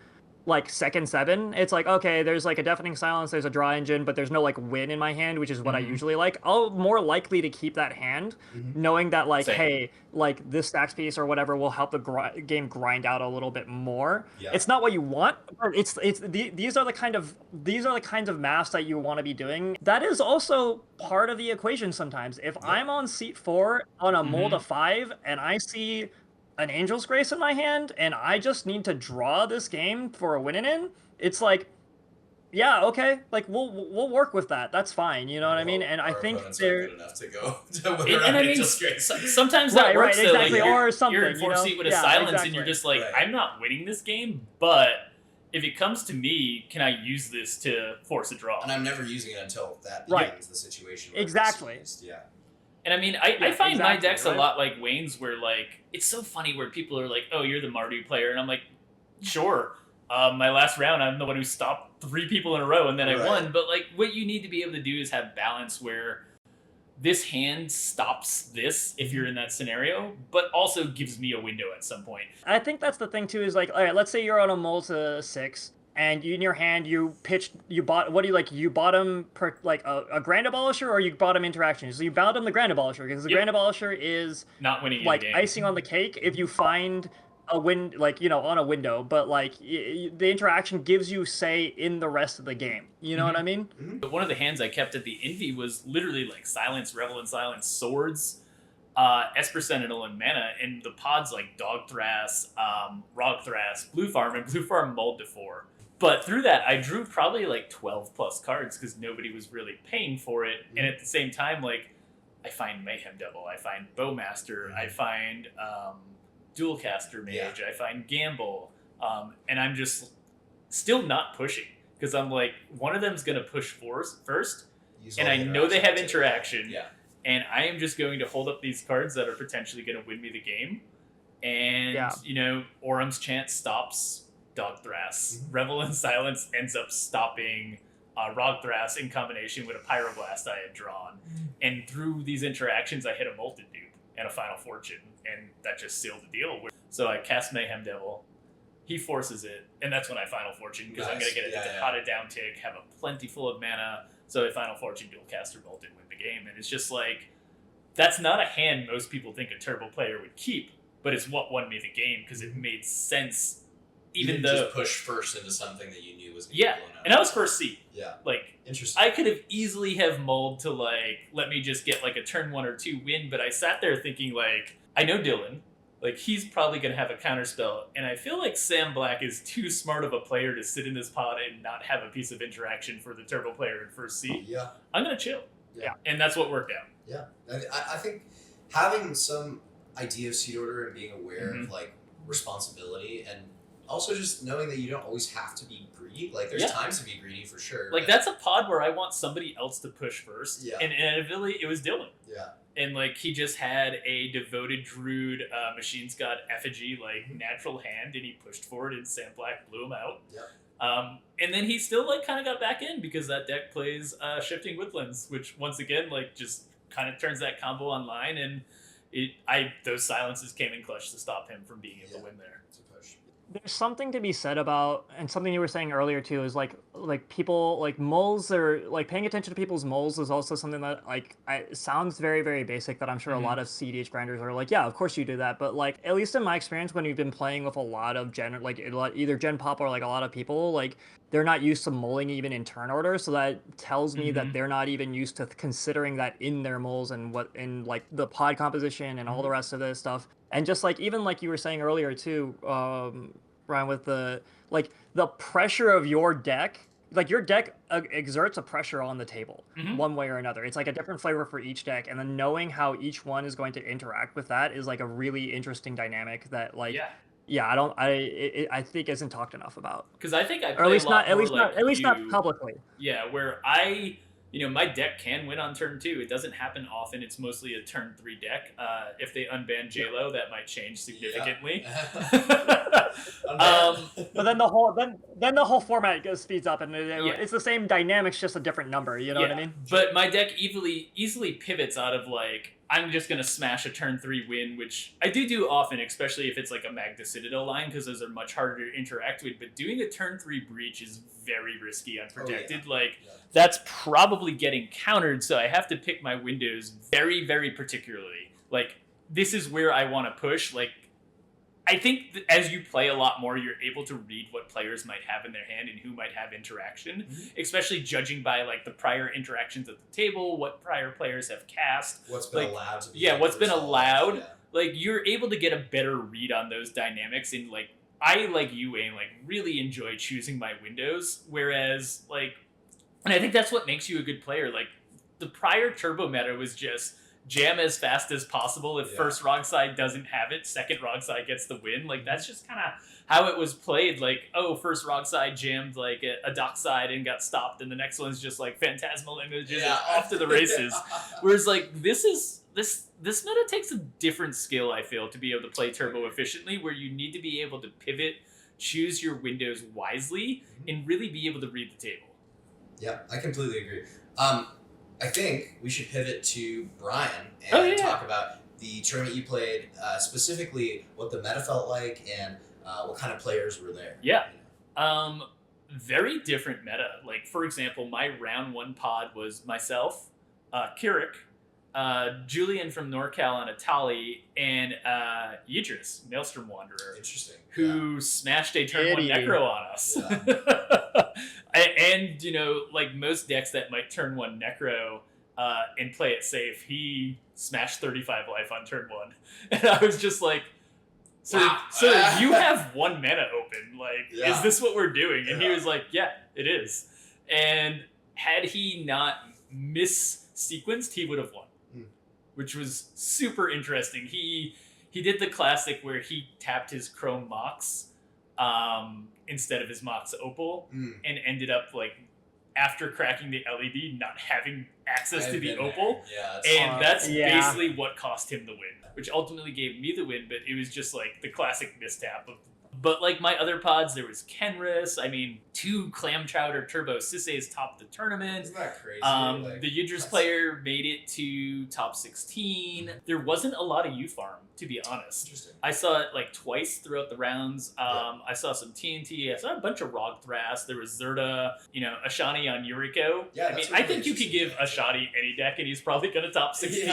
like second 7, it's like, okay, there's like a deafening silence, there's a draw engine, but there's no like win in my hand, which is what I usually like. I'll more likely to keep that hand, knowing that like, hey, like this stacks piece or whatever will help the game grind out a little bit more. It's not what you want, but these are the kind of maths that you want to be doing. That is also part of the equation sometimes. If I'm on seat 4 on a mold of 5 and I see an Angel's Grace in my hand, and I just need to draw this game for a win-in, it's like, yeah, okay, like we'll work with that. That's fine, you know what I mean? And I think they're good enough to go. And I mean, sometimes that works. Right, exactly, like, or something. You're in fourth seat with a silence, and you're just like, I'm not winning this game, but if it comes to me, can I use this to force a draw? And I'm never using it until that begins the situation. Exactly. Yeah. And I mean, I find my decks a lot like Wayne's, where like it's so funny where people are like, "Oh, you're the Mardu player," and I'm like, "Sure." My last round, I'm the one who stopped 3 people in a row, and then I won. But like, what you need to be able to do is have balance, where this hand stops this if you're in that scenario, but also gives me a window at some point. I think that's the thing too. Is like, all right, let's say you're on a Multa 6. And in your hand, you bought him per, like a Grand Abolisher, or you bought him interaction. So you bought him the Grand Abolisher, because the Grand Abolisher is not winning like the game. Icing on the cake if you find a win, like, on a window, but like the interaction gives you say in the rest of the game. You know what I mean? But one of the hands I kept at the Envy was literally like Silence, Revel and Silence, Swords, Esper Sentinel, and Mana, and the pods like Dog Thras, Rog Thras, Blue Farm, and Blue Farm mulled to 4. But through that, I drew probably like 12 plus cards because nobody was really paying for it. And at the same time, like, I find Mayhem Devil, I find Bowmaster, I find Dualcaster Mage, I find Gamble, and I'm just still not pushing because I'm like, one of them's going to push first, and I know they have interaction, and I am just going to hold up these cards that are potentially going to win me the game. And, Orum's Chant stops Dog Thras. Revel and Silence ends up stopping Rog Thras in combination with a Pyroblast I had drawn. And through these interactions, I hit a Molten Dupe and a Final Fortune, and that just sealed the deal. So I cast Mayhem Devil, he forces it, and that's when I Final Fortune, because I'm going to get a Dihada down tick, have a plentiful of mana, so I Final Fortune, Dualcaster, Molten, win the game. And it's just like, that's not a hand most people think a turbo player would keep, but it's what won me the game, because it made sense. Even though just push first into something that you knew was going to be blown out. And I was first seat. Like, interesting. I could have easily have mulled to like, let me just get like a turn 1 or 2 win, but I sat there thinking like, I know Dylan, like he's probably going to have a counterspell, and I feel like Sam Black is too smart of a player to sit in this pod and not have a piece of interaction for the turbo player in first seat. I'm going to chill. And that's what worked out. I think having some idea of seat order and being aware of like responsibility, and also just knowing that you don't always have to be greedy. Like, there's times to be greedy for sure. Like, that's a pod where I want somebody else to push first. And inevitably, it was Dylan. And, like, he just had a devoted Druid Machines God Effigy, like, natural hand, and he pushed forward, and Sam Black blew him out. And then he still, like, kind of got back in because that deck plays Shifting Woodlands, which, once again, like, just kind of turns that combo online, and those silences came in clutch to stop him from being able to win there. There's something to be said about, and something you were saying earlier too, is like people like moles, or like paying attention to people's moles is also something that it sounds very very basic, that I'm sure a Mhm. lot of CDH grinders are like, yeah, of course you do that, but like at least in my experience, when you've been playing with a lot of either gen pop or like a lot of people, like they're not used to mulling even in turn order, so that tells me that Mhm. they're not even used to considering that in their moles, and what in like the pod composition and all the Mhm. rest of this stuff. And just like even like you were saying earlier too, Brian, with the like the pressure of your deck, like your deck exerts a pressure on the table Mhm. one way or another. It's like a different flavor for each deck, and then knowing how each one is going to interact with that is like a really interesting dynamic that like, Yeah. yeah, I think isn't talked enough about, Because I think I or at play a least not lot more like at least not you. publicly. Yeah, where my deck can win on turn 2. It doesn't happen often. It's mostly a turn 3 deck. If they unban JLo, that might change significantly. um, But then the whole format goes speeds up, and Yeah. it's the same dynamics, just a different number. You know what I mean? But my deck easily pivots out of like, I'm just gonna smash a turn 3 win, which I do often, especially if it's like a Magda Citadel line, because those are much harder to interact with. But doing a turn 3 breach is very risky unprotected. Like, that's probably getting countered, so I have to pick my windows very, very particularly. Like, this is where I want to push. Like, I think that as you play a lot more, you're able to read what players might have in their hand and who might have interaction, especially judging by like the prior interactions at the table, what prior players have cast. What's been like, allowed to be what's been allowed. Yeah. Like, you're able to get a better read on those dynamics, and like, I, like you, Wayne, like really enjoy choosing my windows, whereas like, and I think that's what makes you a good player. Like, the prior turbo meta was just jam as fast as possible. If first wrong side doesn't have it, second wrong side gets the win. Like, that's just kind of how it was played. Like, oh, first wrong side jammed like a dock side and got stopped, and the next one's just like phantasmal images and off to the races. Whereas like, this meta takes a different skill, I feel, to be able to play turbo efficiently, where you need to be able to pivot, choose your windows wisely, and really be able to read the table. Yeah, I completely agree. I think we should pivot to Brian and talk about the tournament you played, specifically what the meta felt like and what kind of players were there. Yeah. Very different meta. Like, for example, my round 1 pod was myself, Kirik, Julian from NorCal on Atali, and Yidris, Maelstrom Wanderer. Interesting. Who smashed a turn 1 Necro on us. And, like most decks that might turn 1 Necro and play it safe, he smashed 35 life on turn 1. And I was just like, sir, you have 1 mana open. Like, is this what we're doing? And he was like, yeah, it is. And had he not mis-sequenced, he would have won, which was super interesting. He did the classic where he tapped his Chrome Mox instead of his Mox Opal, and ended up, like, after cracking the LED, not having access to the Opal. That's basically what cost him the win, which ultimately gave me the win, but it was just, like, the classic mistap of... But, like, my other pods, there was Kenris. I mean, 2 Clam Chowder Turbo Sisseys topped the tournament. Isn't that crazy? The Yidris player made it to top 16. There wasn't a lot of U-Farm, to be honest. Interesting. I saw it, like, twice throughout the rounds. I saw some TNT. I saw a bunch of Rog Thras. There was Zirda, Ashani on Yuriko. Yeah, I mean, I think you could give Ashani any deck, and he's probably going to top 16.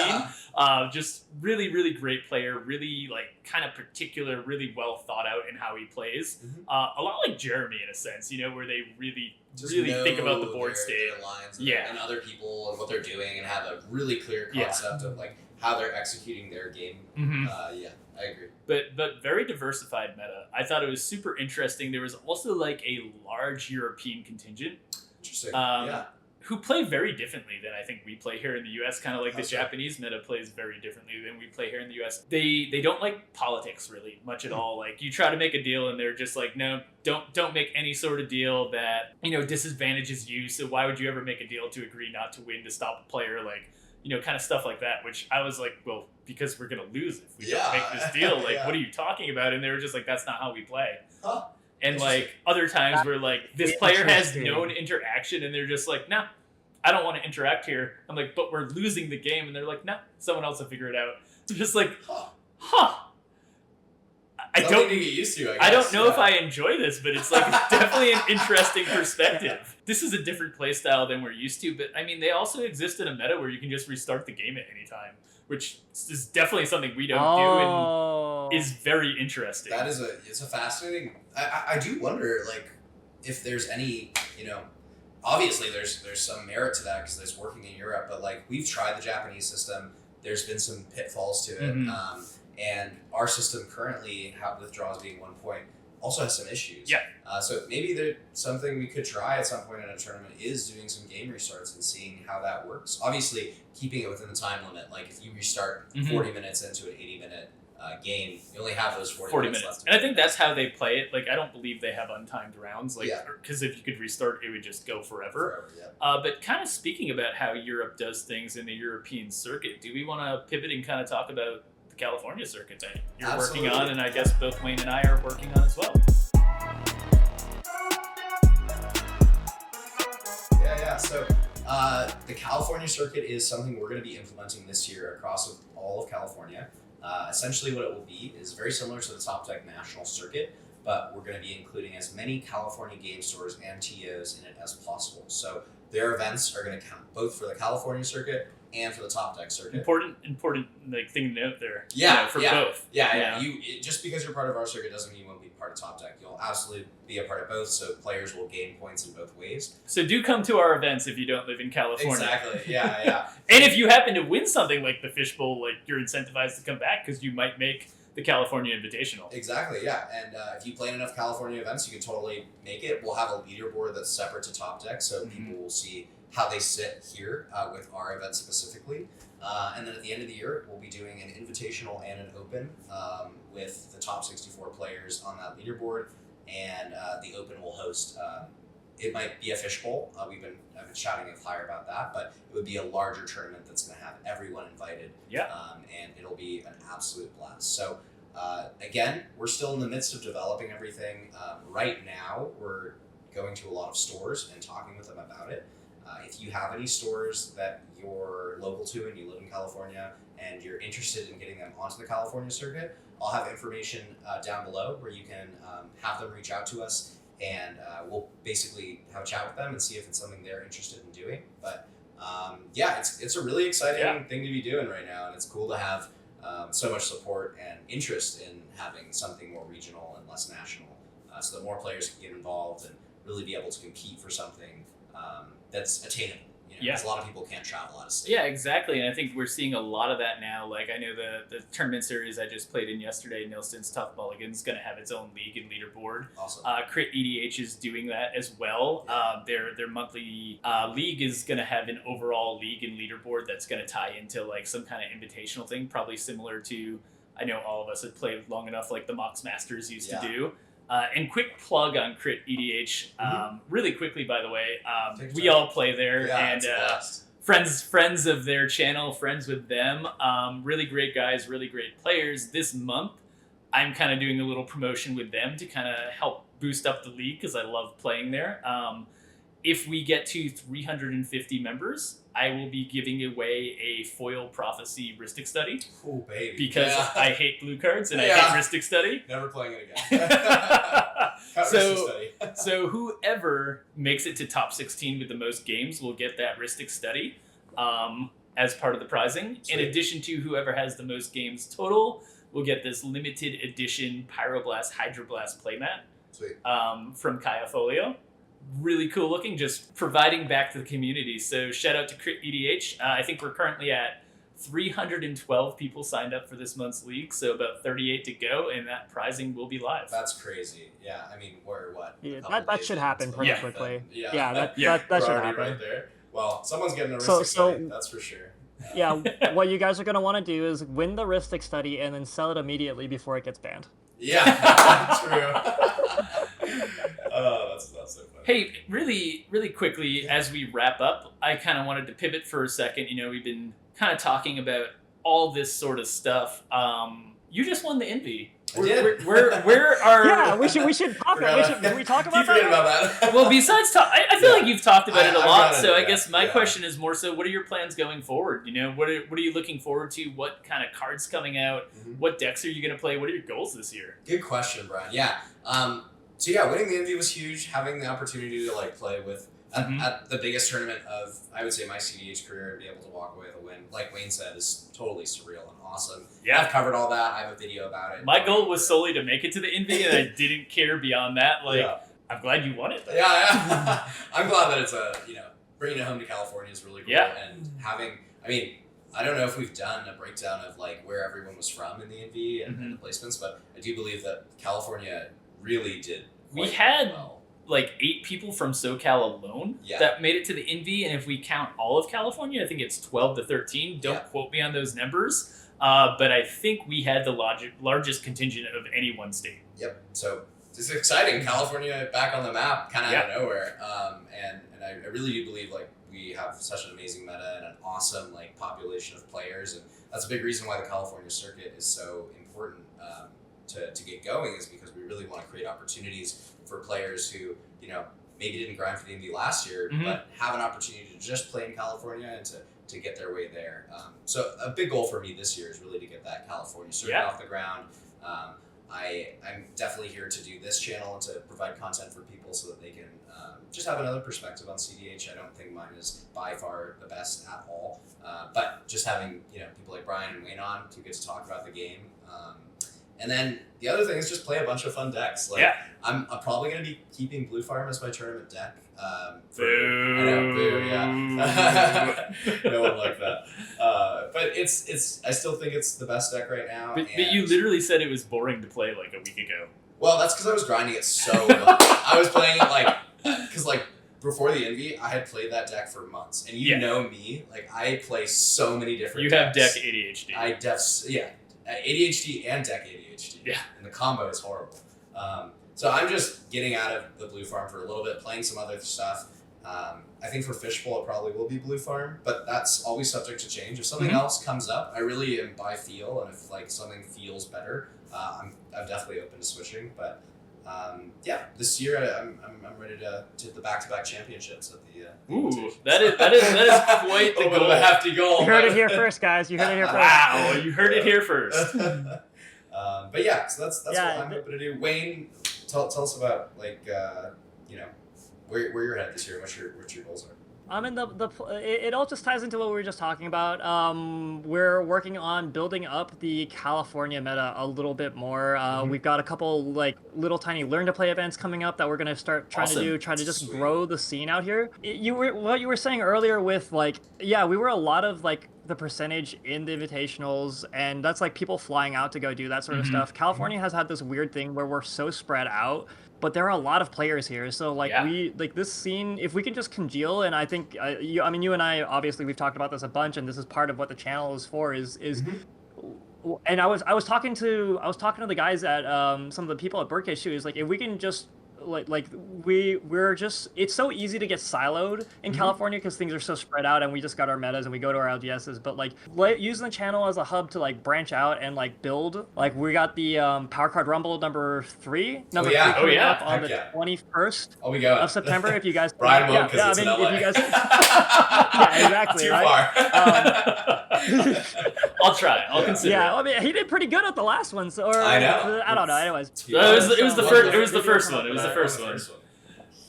Just really, really great player. Really, like, kind of particular, really well thought out in how he plays. A lot like Jeremy, in a sense, where they really think about the board state. Their lines and other people and what they're doing, and have a really clear concept of like how they're executing their game. I agree. But very diversified meta. I thought it was super interesting. There was also like a large European contingent. Interesting. Who play very differently than I think we play here in the U.S. Kind of like the Japanese meta plays very differently than we play here in the U.S. They don't like politics really much at all. Like, you try to make a deal and they're just like, no, don't make any sort of deal that disadvantages you. So why would you ever make a deal to agree not to win to stop a player? Like, kind of stuff like that. Which I was like, well, because we're gonna lose if we don't make this deal. Like, what are you talking about? And they were just like, that's not how we play. And like other times where like this player has known interaction and they're just like, nah, I don't want to interact here. I'm like, but we're losing the game. And they're like, nah, someone else will figure it out. It's just like, I Something don't to get used to, I guess. I don't know if I enjoy this, but it's like definitely an interesting perspective. This is a different play style than we're used to, but I mean, they also exist in a meta where you can just restart the game at any time, which is definitely something we don't do and is very interesting. That is it's a fascinating. I do wonder, like, if there's any, obviously there's some merit to that because there's working in Europe, but like we've tried the Japanese system. There's been some pitfalls to it. And our system currently, withdrawals being 1 point, also has some issues. Yeah. So maybe there's something we could try at some point in a tournament is doing some game restarts and seeing how that works. Obviously, keeping it within the time limit. Like if you restart 40 minutes into an 80-minute game, you only have those 40 minutes left. And I think that's how they play it. Like I don't believe they have untimed rounds. Like because if you could restart, it would just go forever. But kind of speaking about how Europe does things in the European circuit, do we want to pivot and kind of talk about the California circuit that you're working on, and I guess both Wayne and I are working on as well? Yeah. So the California circuit is something we're going to be implementing this year across all of California. Essentially what it will be is very similar to the Top Deck National Circuit, but we're going to be including as many California game stores and TOs in it as possible. So their events are going to count both for the California circuit and for the Top Deck circuit. Important like thing to note there. For both. Yeah. Just because you're part of our circuit doesn't mean you won't be part of Top Deck. You'll absolutely be a part of both, so players will gain points in both ways. So do come to our events if you don't live in California. Exactly. Yeah. And if you happen to win something like the Fishbowl, like you're incentivized to come back because you might make the California Invitational. Exactly, yeah. And if you play in enough California events, you can totally make it. We'll have a leaderboard that's separate to Top Deck, so people will see how they sit here with our event specifically. And then at the end of the year, we'll be doing an invitational and an open with the top 64 players on that leaderboard. And the open will host, it might be a Fishbowl. I've been chatting with Hire about that, but it would be a larger tournament that's going to have everyone invited. And it'll be an absolute blast. So again, we're still in the midst of developing everything. Right now, we're going to a lot of stores and talking with them about it. If you have any stores that you're local to and you live in California and you're interested in getting them onto the California circuit, I'll have information down below where you can have them reach out to us, and we'll basically have a chat with them and see if it's something they're interested in doing. But it's a really exciting thing to be doing right now, and it's cool to have so much support and interest in having something more regional and less national, so that more players can get involved and really be able to compete for something that's attainable. Because a lot of people can't travel out of state. Yeah, exactly. And I think we're seeing a lot of that now. Like, I know the tournament series I just played in yesterday, Nilston's Tough Mulligan's going to have its own league and leaderboard. Awesome. Crit EDH is doing that as well. Their monthly league is going to have an overall league and leaderboard that's going to tie into like some kind of invitational thing, probably similar to, I know all of us have played long enough like the Mox Masters used to do. And quick plug on Crit EDH, really quickly, by the way, we all play there, and friends of their channel, friends with them, really great guys, really great players. This month, I'm kind of doing a little promotion with them to kind of help boost up the league because I love playing there. If we get to 350 members, I will be giving away a foil prophecy Rhystic study. Oh, baby. Because I hate blue cards and I hate Rhystic study. Never playing it again. So whoever makes it to top 16 with the most games will get that Rhystic study as part of the prizing. Sweet. In addition to whoever has the most games total will get this limited edition Pyroblast Hydroblast playmat from Kaya Folio. Really cool looking, just providing back to the community. So shout out to Crit EDH. I think we're currently at 312 people signed up for this month's league, so about 38 to go, and that prizing will be live. That's crazy. Yeah, I mean, we're what? Yeah, that should happen pretty quickly. That should happen. Right there. Well, someone's getting a Rhystic study, that's for sure. Yeah, what you guys are going to want to do is win the Rhystic study and then sell it immediately before it gets banned. Yeah, true. That's so funny. Hey, really, really quickly, as we wrap up, I kind of wanted to pivot for a second. We've been kind of talking about all this sort of stuff. You just won the Envy. Where are? Yeah, we should talk. Can we talk about Keep forgetting that? about that. Well, besides talk, I feel like you've talked about it a lot. So I yeah, guess my yeah. question is more so: what are your plans going forward? What are you looking forward to? What kind of cards coming out? Mhm. What decks are you going to play? What are your goals this year? Good question, Brian. Yeah. So yeah, winning the Envy was huge. Having the opportunity to like play with at the biggest tournament of, I would say, my CDH career, and be able to walk away with a win, like Wayne said, is totally surreal and awesome. Yeah. I've covered all that. I have a video about it. My goal was solely to make it to the Envy, and I didn't care beyond that. Like, Yeah. I'm glad you won it. Though. Yeah. I'm glad that it's bringing it home to California is really cool. Yeah. And having, I don't know if we've done a breakdown of like where everyone was from in the Envy and the placements, but I do believe that California really did. We quite had well. like 8 people from SoCal alone that made it to the Envy, and if we count all of California, I think it's 12 to 13. Don't quote me on those numbers, but I think we had the largest contingent of any one state. Yep. So it's exciting. California back on the map, kind of out of nowhere. And I really do believe like we have such an amazing meta and an awesome like population of players, and that's a big reason why the California circuit is so important to get going, is because we really want to create opportunities for players who maybe didn't grind for the Envy last year, but have an opportunity to just play in California and to get their way there. So a big goal for me this year is really to get that California circuit off the ground. I'm definitely here to do this channel and to provide content for people so that they can just have another perspective on CDH. I don't think mine is by far the best at all, but just having people like Brian and Wayne on to get to talk about the game. And then the other thing is just play a bunch of fun decks. Like I'm probably going to be keeping Blue Farm as my tournament deck. Boo. I know, boo, yeah. No one liked that. But it's. I still think it's the best deck right now. But you literally said it was boring to play like a week ago. Well, that's because I was grinding it so much. I was playing it because before the Envy, I had played that deck for months, and you know me, like I play so many different. You decks. have deck ADHD. ADHD and deck ADHD. Yeah, and the combo is horrible. So I'm just getting out of the Blue Farm for a little bit, playing some other stuff. I think for Fishbowl it probably will be Blue Farm, but that's always subject to change. If something else comes up, I really am by feel, and if like something feels better, I'm definitely open to switching. But this year I'm ready to hit the back-to-back championships at the. Ooh, that is quite the goal. A hefty goal. You heard it here first, guys. You heard it here first. Wow, you heard it here first. But yeah, so that's what I'm hoping to do. Wayne, tell us about where you're headed this year and what your goals are. It all just ties into what we were just talking about. We're working on building up the California meta a little bit more. We've got a couple like little tiny learn to play events coming up that we're gonna start trying to just grow the scene out here. What you were saying earlier with we were a lot of like the percentage in the invitationals, and that's like people flying out to go do that sort of stuff. California has had this weird thing where we're so spread out, but there are a lot of players here. So we this scene, if we can just congeal, and I think you and I obviously we've talked about this a bunch, and this is part of what the channel is for. And I was talking to the guys at some of the people at Birdcage too. Is like if we can just we're just, it's so easy to get siloed in California because things are so spread out, and we just got our metas and we go to our LGSs, but using the channel as a hub to like branch out and like build, like we got the Power Card Rumble number 3 coming up on the 21st of September. If you guys Brian won't, because it's in LA. If you guys exactly. Too right? far. I'll try. I'll consider. Yeah, I mean, he did pretty good at the last one. So, I know. I don't know. Anyways, it was the first. It was the first one. It was the first one.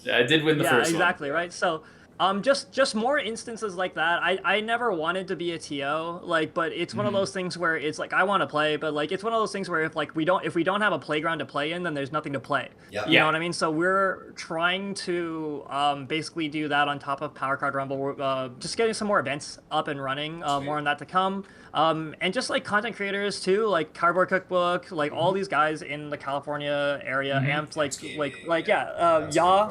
Yeah, I did win the first one. Yeah, exactly. Right. So, just more instances like that. I never wanted to be a TO, but it's one of those things where it's like I want to play, but it's one of those things where if we don't have a playground to play in, then there's nothing to play. Yep. You know what I mean? So we're trying to basically do that on top of Power Card Rumble. We're just getting some more events up and running. More on that to come. And just like content creators too, like Cardboard Cookbook, all these guys in the California area, Amped,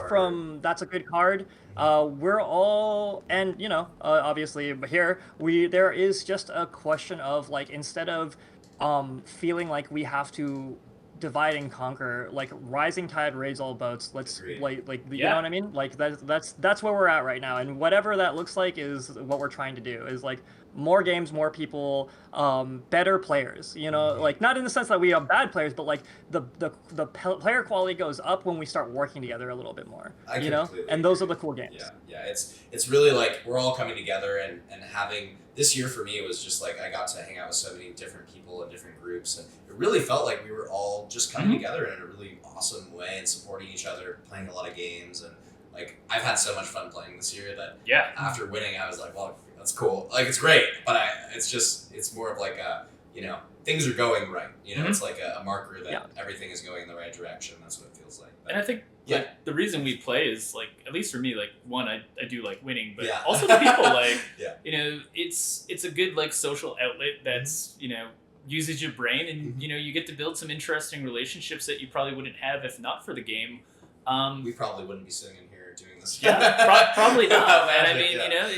from That's a Good Card. We're all, and obviously here there is just a question of instead of feeling like we have to divide and conquer. Like rising tide raise all boats. Let's Agreed. you know what I mean? Like that's where we're at right now, and whatever that looks like is what we're trying to do. Is like more games, more people, better players. You know, like not in the sense that we have bad players, but like the player quality goes up when we start working together a little bit more. You know, and those are the cool games. Yeah. It's really like we're all coming together and having this year for me it was just like I got to hang out with so many different people in different groups, and it really felt like we were all just coming together in a really awesome way and supporting each other, playing a lot of games, and like I've had so much fun playing this year that after winning I was like, well, that's cool, like it's great, but it's more of like a, you know, things are going right, you know, it's like a marker that everything is going in the right direction. That's what it feels like. But, and I think like the reason we play is like, at least for me, like one, I do like winning, but also the people like, you know, it's a good like social outlet that's, you know, uses your brain, and you know, you get to build some interesting relationships that you probably wouldn't have if not for the game. We probably wouldn't be sitting in here doing this. Probably not, man. I mean, you know,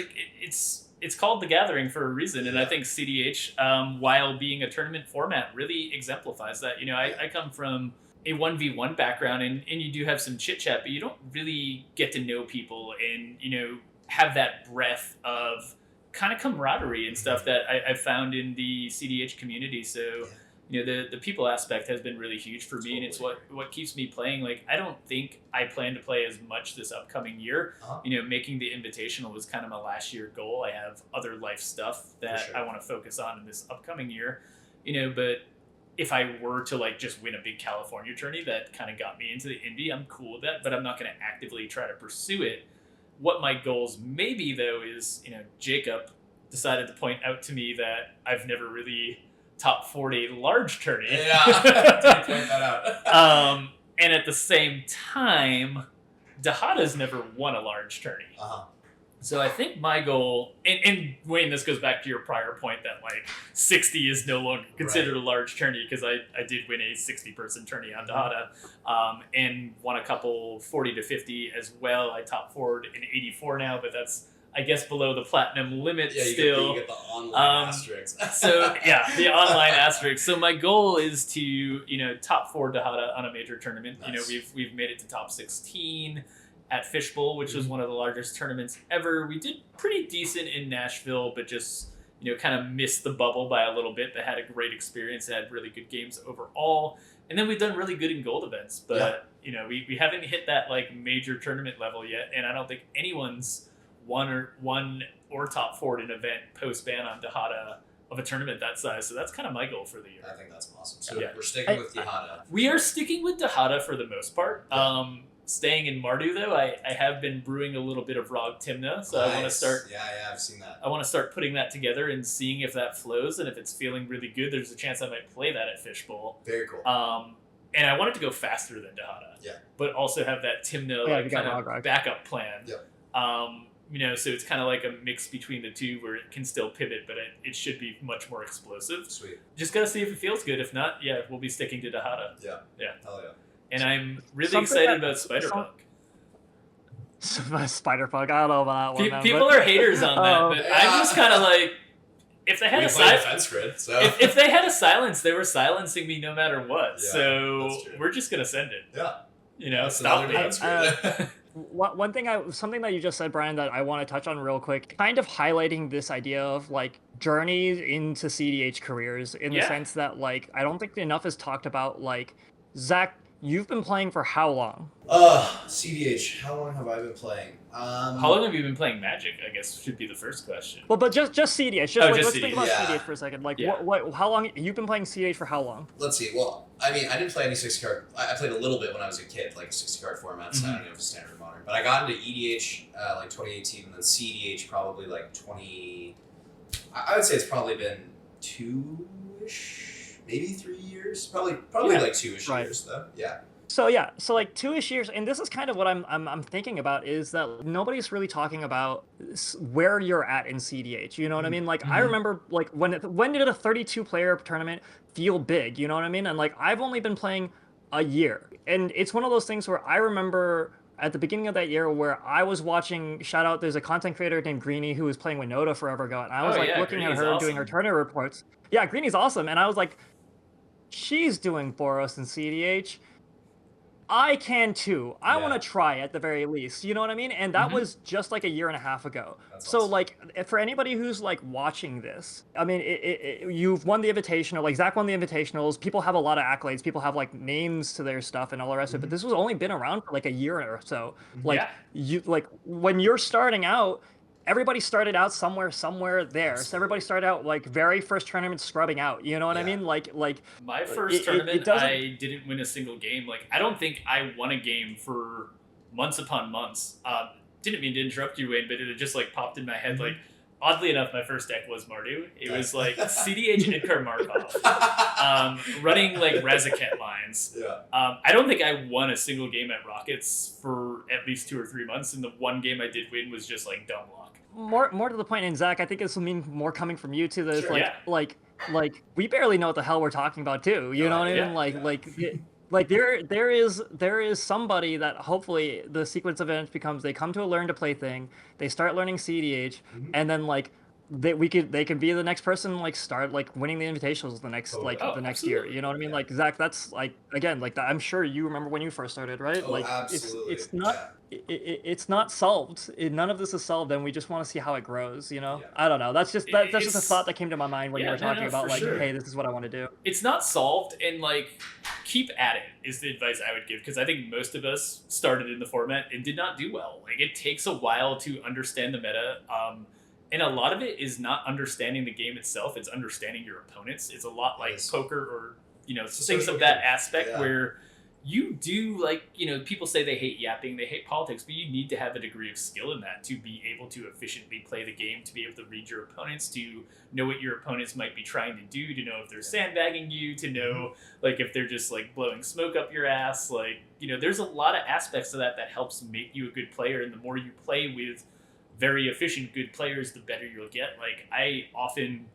it's called The Gathering for a reason, and I think CDH, while being a tournament format, really exemplifies that. You know, I come from a 1v1 background, and you do have some chit chat, but you don't really get to know people and, you know, have that breadth of kind of camaraderie and stuff that I've found in the CDH community. So, you know, the people aspect has been really huge for me, and it's what keeps me playing. Like, I don't think I plan to play as much this upcoming year. You know, making the Invitational was kind of my last year goal. I have other life stuff that I want to focus on in this upcoming year, you know, but if I were to like just win a big California tourney that kind of got me into the indie, I'm cool with that, but I'm not going to actively try to pursue it. What my goals may be, though, is, you know, Jacob decided to point out to me that I've never really top 40 large tourney. Yeah, did point that out. And at the same time, Dihada's never won a large tourney. So I think my goal, and Wayne, this goes back to your prior point that like 60 is no longer considered a large tourney, because I did win a 60-person tourney on Dihada, and won a couple 40 to 50 as well. I top forward in 84 now, but that's, I guess, below the platinum limit still. You get the online asterisk. So the online asterisk. So my goal is to, you know, top 4 Dihada on a major tournament. Nice. You know, we've made it to top 16 at Fishbowl, which was one of the largest tournaments ever. We did pretty decent in Nashville, but just, you know, kind of missed the bubble by a little bit. But had a great experience, had really good games overall. And then we've done really good in gold events, but you know, we haven't hit that like major tournament level yet. And I don't think anyone's won or top 4 in an event post ban on Dihada of a tournament that size. So that's kind of my goal for the year. I think that's awesome. So we're sticking with Dihada. We are sticking with Dihada for the most part. Staying in Mardu, though, I have been brewing a little bit of Rog Timna, so I want to start. Yeah, I've seen that. I want to start putting that together and seeing if that flows, and if it's feeling really good, there's a chance I might play that at Fishbowl. Very cool. And I want it to go faster than Dihada. Yeah. But also have that Timna like kind of backup plan. Yep. You know, so it's kind of like a mix between the two where it can still pivot, but it should be much more explosive. Sweet. Just gotta see if it feels good. If not, we'll be sticking to Dihada. Yeah. Hell yeah. And I'm really excited about Spiderpunk. Spiderpunk, I don't know about that one. People are haters on that, but I'm just kind of like, if they had a silence, if they had a silence, they were silencing me no matter what. Yeah, so we're just gonna send it. Yeah. You know, stop me. Something that you just said, Brian, that I want to touch on real quick, kind of highlighting this idea of like journeys into CDH careers in the sense that like I don't think enough is talked about. Like, Zach, you've been playing for how long? CDH, how long have I been playing? How long have you been playing Magic, I guess should be the first question. Well, but just CDH. Let's think about CDH for a second. Like, how long, you've been playing CDH for how long? Let's see. Well, I mean, I didn't play any 60 card. I played a little bit when I was a kid, like 60 card formats. I don't know if it's standard or modern. But I got into EDH like 2018, and then CEDH probably like 20. I would say it's probably been 2-ish, maybe 3 years. Probably like 2-ish years though. Yeah. So like 2-ish years, and this is kind of what I'm thinking about, is that nobody's really talking about where you're at in CDH. You know what I mean? Like I remember like when did a 32-player tournament feel big? You know what I mean? And like I've only been playing a year, and it's one of those things where I remember at the beginning of that year where I was watching, shout out, there's a content creator named Greenie who was playing with Noda forever ago, and I was looking at her doing her tournament reports. Yeah, Greenie's awesome, and I was like, she's doing Boros and CDH. I can too. I want Yeah. to try at the very least. You know what I mean? And that Mhm. was just like a year and a half ago. That's So awesome. like for anybody who's like watching this, I mean, you've won the invitational. Like Zach won the invitationals. People have a lot of accolades. People have like names to their stuff and all the rest of it. But this was only been around for like a year or so. Like Yeah. you like when you're starting out, everybody started out somewhere there. So everybody started out like very first tournament scrubbing out. You know what I Yeah. mean? Like My first tournament, doesn't. I didn't win a single game. Like, I don't think I won a game for months upon months. Didn't mean to interrupt you, Wayne, but it just like popped in my head. Like, oddly enough, my first deck was Mardu. It was like CDH and Idkar Markov, running like Razakhet lines. Yeah. I don't think I won a single game at Rockets for at least 2 or 3 months, and the one game I did win was just like dumb luck. More to the point, and Zach, I think this will mean more coming from you too. That Sure. like we barely know what the hell we're talking about too. You know what I mean? Like there is somebody that hopefully the sequence of events becomes they come to a learn to play thing, they start learning CDH, and then like they can be the next person, like start like winning the invitationals the next Totally. the next year. You know what I mean? Like Zach, that's like again like I'm sure you remember when you first started, right? Oh, like absolutely. it's not it's not solved. None of this is solved, and we just want to see how it grows. You know, Yeah. I don't know. That's just a It's- thought that came to my mind when you were talking about for like, sure. hey, this is what I want to do. It's not solved, and like keep at it is the advice I would give, because I think most of us started in the format and did not do well. Like, it takes a while to understand the meta, and a lot of it is not understanding the game itself, it's understanding your opponents. It's a lot like Yes. poker or things social of that game. aspect, Yeah. where you do, like, people say they hate yapping, they hate politics, but you need to have a degree of skill in that to be able to efficiently play the game, to be able to read your opponents, to know what your opponents might be trying to do, to know if they're sandbagging you, to know like if they're just like blowing smoke up your ass. Like, there's a lot of aspects of that helps make you a good player, and the more you play with very efficient good players, the better you'll get. Like, I often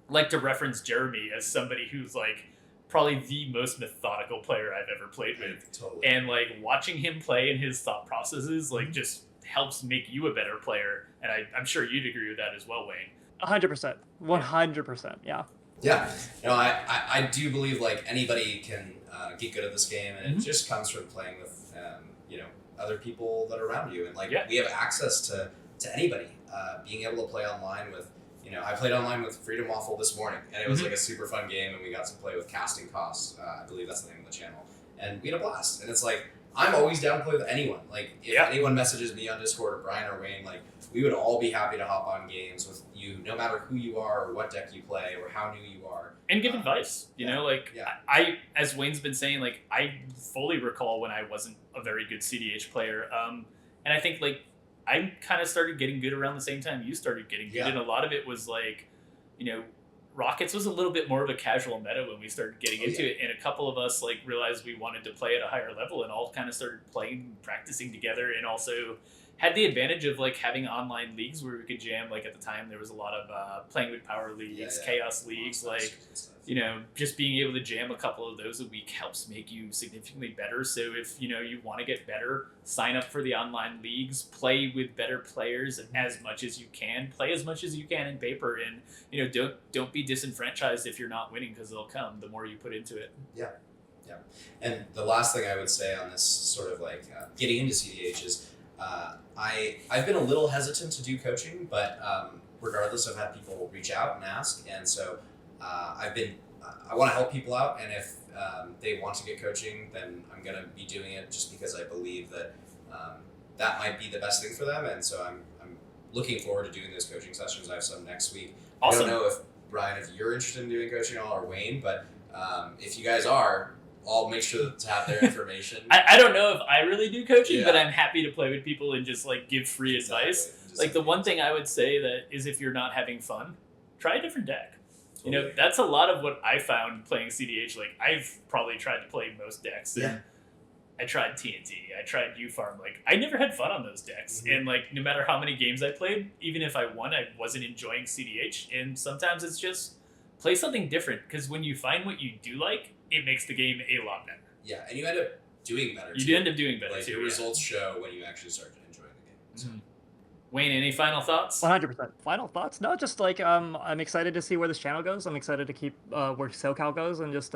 like to reference Jeremy as somebody who's like probably the most methodical player I've ever played with. Totally. And like watching him play and his thought processes like just helps make you a better player. And I'm sure you'd agree with that as well, Wayne. 100%, 100%, yeah. Yeah, I do believe like anybody can get good at this game, and it just comes from playing with other people that are around you, and like we have access to anybody. Being able to play online with I played online with Freedom Waffle this morning, and it was like a super fun game, and we got to play with Casting Costs. I believe that's the name of the channel, and we had a blast. And it's like I'm always down to play with anyone. Like if anyone messages me on Discord or Brian or Wayne, like we would all be happy to hop on games with you, no matter who you are or what deck you play or how new you are. And give advice, I, as Wayne's been saying, like I fully recall when I wasn't a very good CDH player, and I think like I kind of started getting good around the same time you started getting good, and a lot of it was like, Rockets was a little bit more of a casual meta when we started getting into it, and a couple of us like realized we wanted to play at a higher level, and all kind of started playing, practicing together, and also had the advantage of like having online leagues where we could jam. Like at the time, there was a lot of playing with power leagues, chaos leagues, like just being able to jam a couple of those a week helps make you significantly better. So if you want to get better, sign up for the online leagues, play with better players as much as you can, play as much as you can in paper, and don't be disenfranchised if you're not winning, because they'll come the more you put into it. Yeah. And the last thing I would say on this sort of like getting into CDH is I've been a little hesitant to do coaching, but regardless, I've had people reach out and ask, and so I want to help people out, and if they want to get coaching, then I'm going to be doing it just because I believe that that might be the best thing for them, and so I'm looking forward to doing those coaching sessions. I have some next week. Awesome. I don't know if Brian, if you're interested in doing coaching at all, or Wayne, but if you guys are, I'll make sure to have their information. I don't know if I really do coaching, but I'm happy to play with people and just like give free advice. Like the one thing I would say that is, if you're not having fun, try a different deck. That's a lot of what I found playing CDH. Like I've probably tried to play most decks. And I tried TNT. I tried U-Farm. Like I never had fun on those decks. And like no matter how many games I played, even if I won, I wasn't enjoying CDH. And sometimes it's just play something different, because when you find what you do like, it makes the game a lot better. Yeah, and you end up doing better. You end up doing better like too. Your results show when you actually start to enjoy the game. So. Wayne, any final thoughts? 100%. Final thoughts? No, just like I'm excited to see where this channel goes. I'm excited to keep where SoCal goes, and just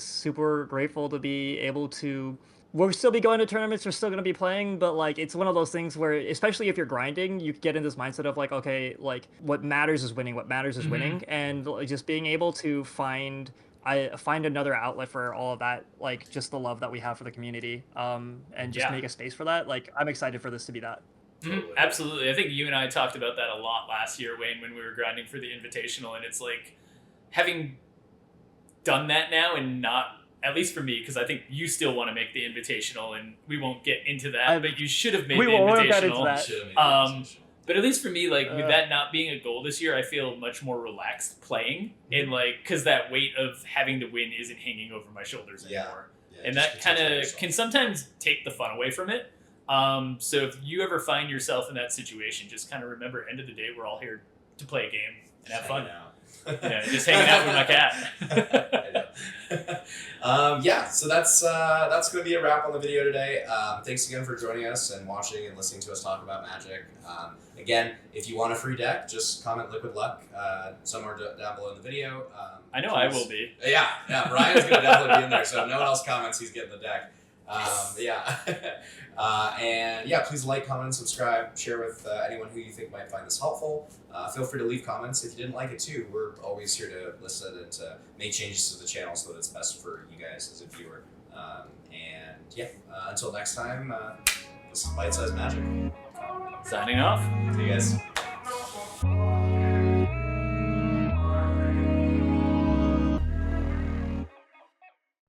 super grateful to be able to. We'll still be going to tournaments. We're still going to be playing, but like it's one of those things where, especially if you're grinding, you get in this mindset of like, okay, like what matters is winning. What matters is winning, and like, just being able to find another outlet for all of that, like just the love that we have for the community, and just make a space for that. Like I'm excited for this to be that. Totally. Absolutely. I think you and I talked about that a lot last year, Wayne, when we were grinding for the Invitational, and it's like having done that now and not, at least for me, because I think you still want to make the Invitational, and we won't get into that, but you should have made the Invitational. But at least for me, like with that not being a goal this year, I feel much more relaxed playing, and like because that weight of having to win isn't hanging over my shoulders anymore, and that kind of can sometimes take the fun away from it. So if you ever find yourself in that situation, just kind of remember, end of the day, we're all here to play a game and have fun. Yeah, just hanging out with my cat. So that's going to be a wrap on the video today. Thanks again for joining us and watching and listening to us talk about Magic. Again, if you want a free deck, just comment Liquid Luck somewhere down below in the video. I know I will be. Yeah, Ryan's going to definitely be in there, so if no one else comments, he's getting the deck. Please like, comment, and subscribe. Share with anyone who you think might find this helpful. Feel free to leave comments if you didn't like it too. We're always here to listen and to make changes to the channel so that it's best for you guys as a viewer. Until next time, this is Bite Size Magic. Signing off. See you guys.